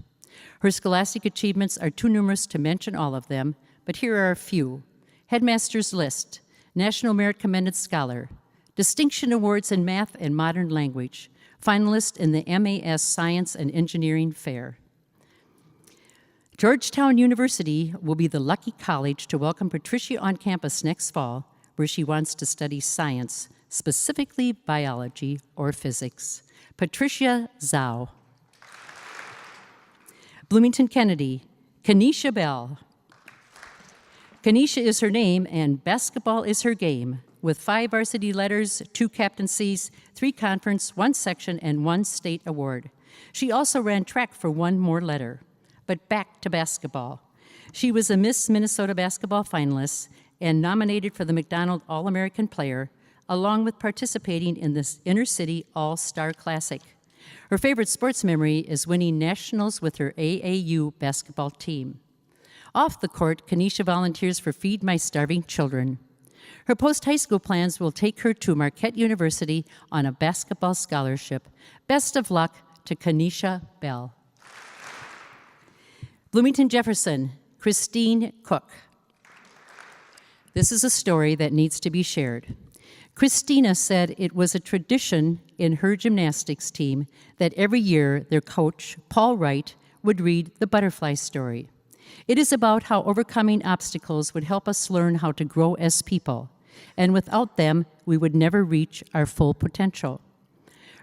Her scholastic achievements are too numerous to mention all of them, but here are a few. Headmaster's List, National Merit Commended Scholar, Distinction Awards in Math and Modern Language, finalist in the MAS Science and Engineering Fair. Georgetown University will be the lucky college to welcome Patricia on campus next fall, where she wants to study science, specifically biology or physics. Patricia Zhao. Bloomington Kennedy, Kenesha Bell. Kenesha is her name and basketball is her game, with 5 varsity letters, 2 captaincies, 3 conference, 1 section, and 1 state award. She also ran track for 1 more letter. But back to basketball. She was a Miss Minnesota basketball finalist and nominated for the McDonald All-American Player, along with participating in this Inner City All-Star Classic. Her favorite sports memory is winning nationals with her AAU basketball team. Off the court, Kenesha volunteers for Feed My Starving Children. Her post-high school plans will take her to Marquette University on a basketball scholarship. Best of luck to Kenesha Bell. Bloomington Jefferson, Christine Cook. This is a story that needs to be shared. Christina said it was a tradition in her gymnastics team that every year their coach, Paul Wright, would read the butterfly story. It is about how overcoming obstacles would help us learn how to grow as people, and without them, we would never reach our full potential.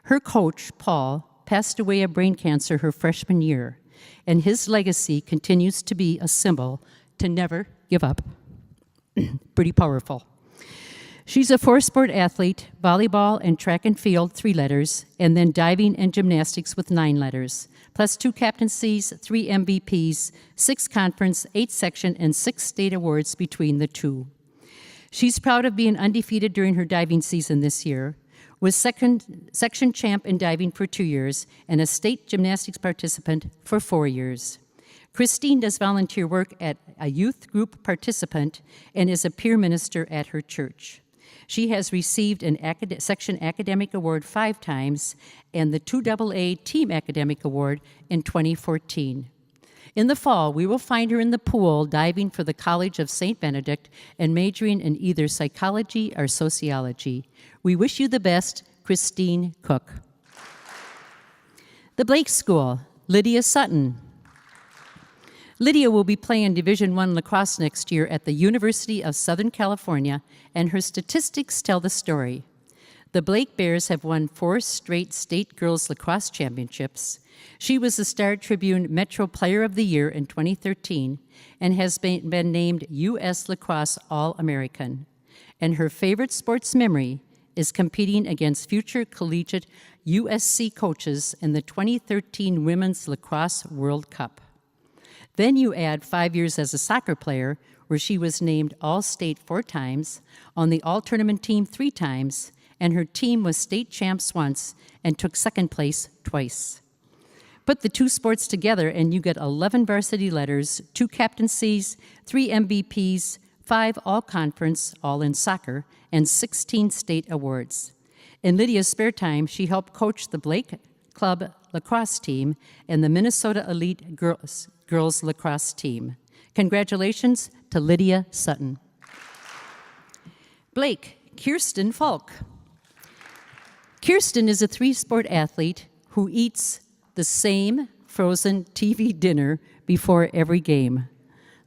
Her coach, Paul, passed away of brain cancer her freshman year, and his legacy continues to be a symbol to never give up. Pretty powerful. She's a four-sport athlete, volleyball and track and field, 3 letters, and then diving and gymnastics with 9 letters, plus 2 captaincies, 3 MVPs, 6 conference, 8 section, and 6 state awards between the 2. She's proud of being undefeated during her diving season this year, was section champ in diving for 2 years, and a state gymnastics participant for 4 years. Christine does volunteer work at a youth group participant and is a peer minister at her church. She has received an section academic award 5 times and the 2AA Team Academic Award in 2014. In the fall, we will find her in the pool diving for the College of St. Benedict and majoring in either psychology or sociology. We wish you the best, Christine Cook. The Blake School, Lydia Sutton. Lydia will be playing Division I lacrosse next year at the University of Southern California, and her statistics tell the story. The Blake Bears have won 4 straight state girls lacrosse championships. She was the Star Tribune Metro Player of the Year in 2013 and has been named U.S. Lacrosse All-American. And her favorite sports memory is competing against future collegiate USC coaches in the 2013 Women's Lacrosse World Cup. Then you add 5 years as a soccer player, where she was named All-State 4 times, on the All-Tournament team 3 times, and her team was state champs once and took second place twice. Put the 2 sports together and you get 11 varsity letters, 2 captaincies, 3 MVPs, 5 all-conference, all in soccer, and 16 state awards. In Lydia's spare time, she helped coach the Blake Club lacrosse team and the Minnesota Elite Girls lacrosse team. Congratulations to Lydia Sutton. Blake, Kirsten Falk. Kirsten is a 3-sport athlete who eats the same frozen TV dinner before every game.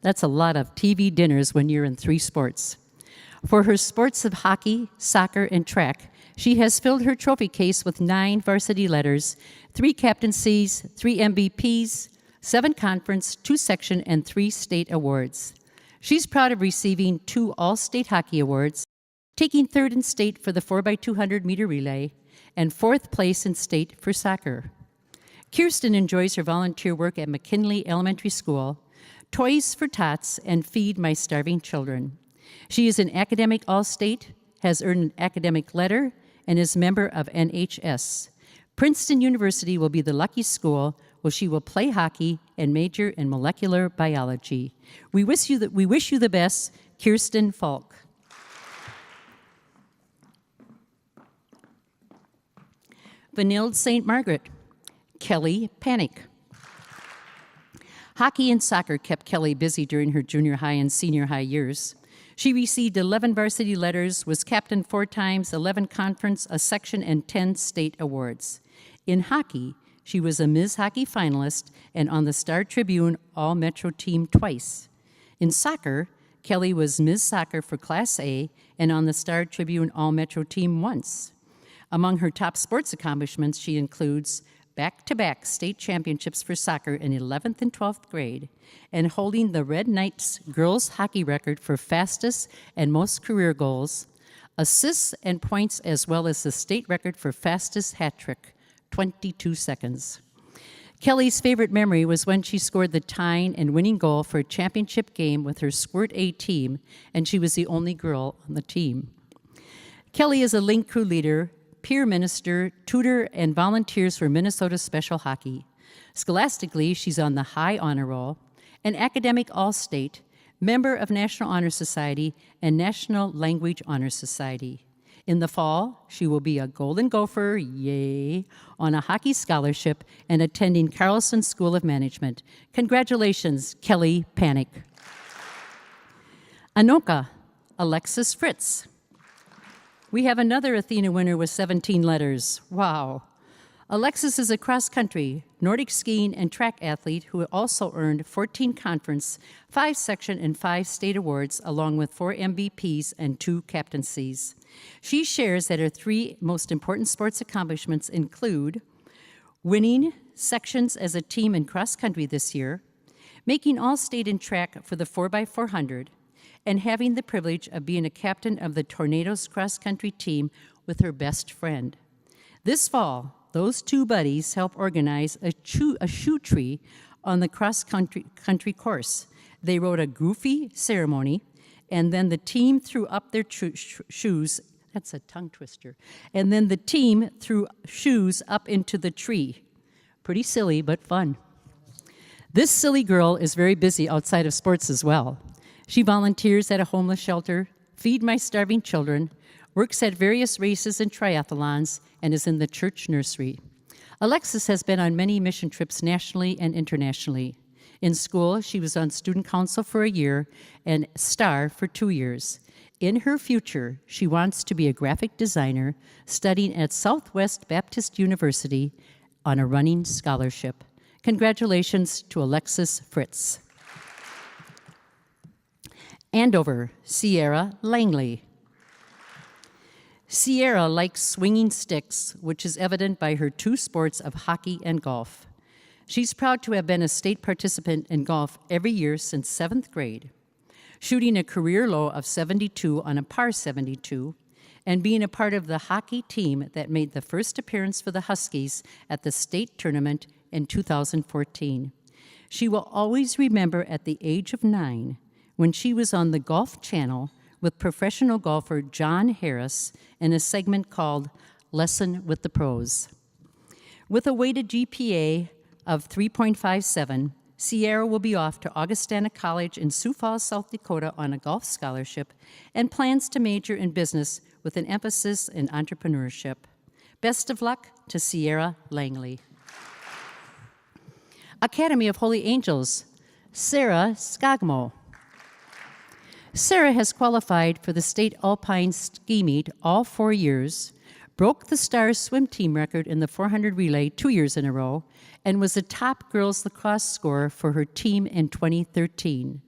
That's a lot of TV dinners when you're in 3 sports. For her sports of hockey, soccer, and track, she has filled her trophy case with 9 varsity letters, 3 captaincies, 3 MVPs, 7 conference, 2 section, and 3 state awards. She's proud of receiving 2 all-state hockey awards, taking 3rd in state for the 4x200 meter relay, and 4th place in state for soccer. Kirsten enjoys her volunteer work at McKinley Elementary School, Toys for Tots, and Feed My Starving Children. She is an academic all-state, has earned an academic letter, and is member of NHS. Princeton University will be the lucky school where she will play hockey and major in molecular biology. We wish you the best, Kirsten Falk. Vanilde St. Margaret, Kelly Panic. Hockey and soccer kept Kelly busy during her junior high and senior high years. She received 11 varsity letters, was captain 4 times, 11 conference, a section, and 10 state awards. In hockey, she was a Ms. Hockey finalist and on the Star Tribune All-Metro team twice. In soccer, Kelly was Ms. Soccer for Class A and on the Star Tribune All-Metro team once. Among her top sports accomplishments, she includes back-to-back state championships for soccer in 11th and 12th grade, and holding the Red Knights girls hockey record for fastest and most career goals, assists and points, as well as the state record for fastest hat trick, 22 seconds. Kelly's favorite memory was when she scored the tying and winning goal for a championship game with her Squirt A team, and she was the only girl on the team. Kelly is a Link crew leader, peer minister, tutor, and volunteers for Minnesota Special Hockey. Scholastically, she's on the High Honor Roll, an academic All-State, member of National Honor Society and National Language Honor Society. In the fall, she will be a Golden Gopher, yay, on a hockey scholarship and attending Carlson School of Management. Congratulations, Kelly Panic. Anoka, Alexis Fritz. We have another Athena winner with 17 letters. Wow. Alexis is a cross-country, Nordic skiing, and track athlete who also earned 14 conference, 5 section, and 5 state awards, along with 4 MVPs and 2 captaincies. She shares that her 3 most important sports accomplishments include winning sections as a team in cross-country this year, making all-state in track for the 4x400, and having the privilege of being a captain of the Tornadoes cross-country team with her best friend. This fall, those 2 buddies help organize a shoe tree on the cross-country course. They wrote a goofy ceremony, and then the team threw up their shoes. That's a tongue twister. And then the team threw shoes up into the tree. Pretty silly, but fun. This silly girl is very busy outside of sports as well. She volunteers at a homeless shelter, Feed My Starving Children, works at various races and triathlons, and is in the church nursery. Alexis has been on many mission trips nationally and internationally. In school, she was on student council for a year and STAR for 2 years. In her future, she wants to be a graphic designer studying at Southwest Baptist University on a running scholarship. Congratulations to Alexis Fritz. Andover, Sierra Langley. Sierra likes swinging sticks, which is evident by her 2 sports of hockey and golf. She's proud to have been a state participant in golf every year since 7th grade, shooting a career low of 72 on a par 72, and being a part of the hockey team that made the first appearance for the Huskies at the state tournament in 2014. She will always remember at the age of 9 when she was on the Golf Channel with professional golfer John Harris in a segment called Lesson with the Pros. With a weighted GPA of 3.57, Sierra will be off to Augustana College in Sioux Falls, South Dakota on a golf scholarship and plans to major in business with an emphasis in entrepreneurship. Best of luck to Sierra Langley. Academy of Holy Angels, Sarah Skagmo. Sarah has qualified for the state alpine ski meet all 4 years, broke the Stars swim team record in the 400 relay 2 years in a row, and was a top girls lacrosse scorer for her team in 2013.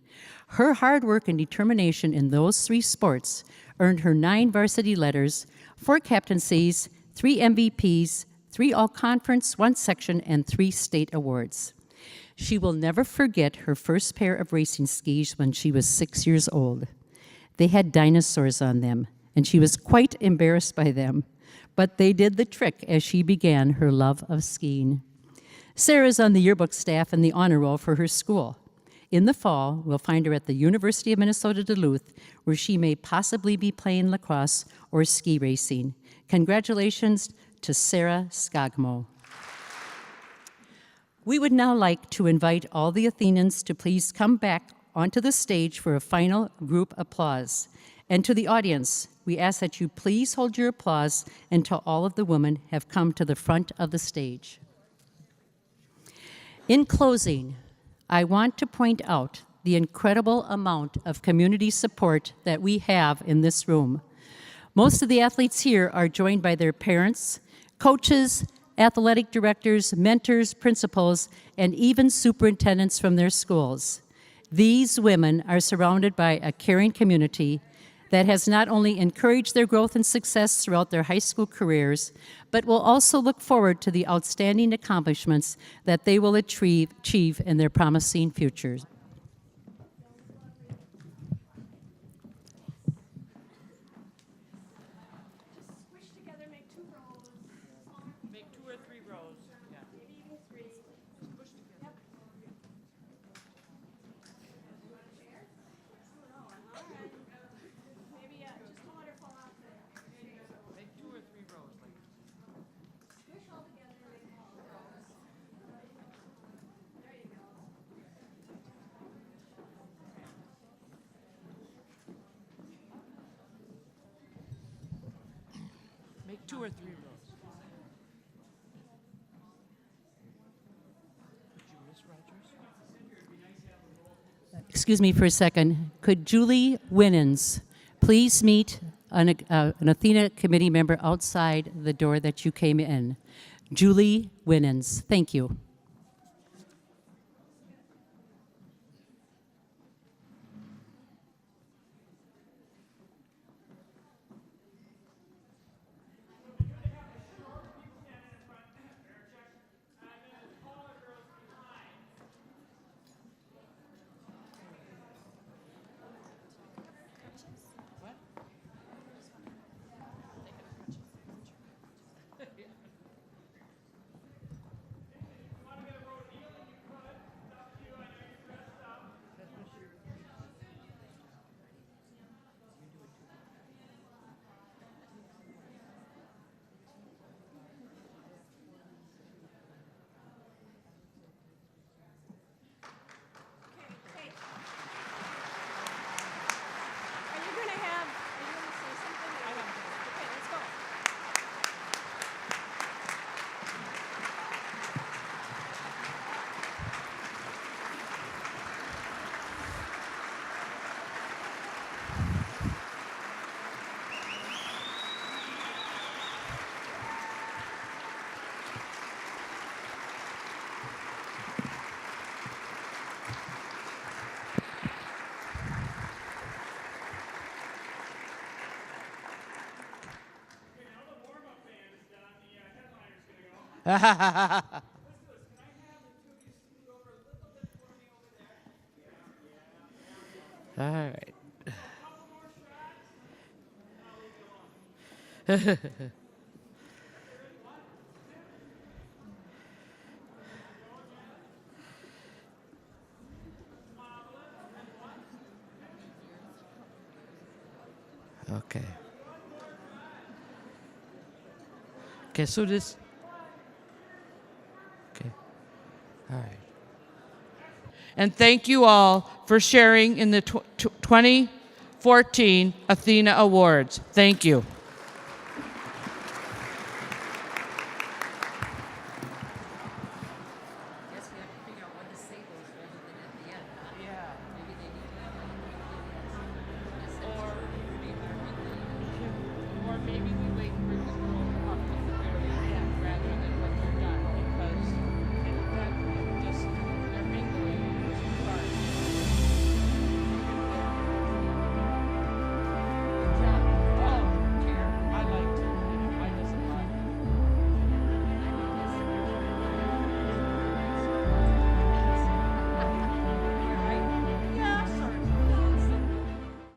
Her hard work and determination in those 3 sports earned her 9 varsity letters, 4 captaincies, 3 MVPs, 3 all-conference, 1 section, and 3 state awards. She will never forget her first pair of racing skis when she was 6 years old. They had dinosaurs on them, and she was quite embarrassed by them, but they did the trick as she began her love of skiing. Sarah's on the yearbook staff and the honor roll for her school. In the fall, we'll find her at the University of Minnesota Duluth, where she may possibly be playing lacrosse or ski racing. Congratulations to Sarah Skagmo. We would now like to invite all the Athenians to please come back onto the stage for a final group applause. And to the audience, we ask that you please hold your applause until all of the women have come to the front of the stage. In closing, I want to point out the incredible amount of community support that we have in this room. Most of the athletes here are joined by their parents, coaches, athletic directors, mentors, principals, and even superintendents from their schools. These women are surrounded by a caring community that has not only encouraged their growth and success throughout their high school careers, but will also look forward to the outstanding accomplishments that they will achieve in their promising futures. 2 or 3 rows. Excuse me for a second. Could Julie Winans please meet an Athena committee member outside the door that you came in? Julie Winans, thank you. All right. Okay. Okay, so this. Okay. All right. And thank you all for sharing in the 2014 Athena Awards. Thank you.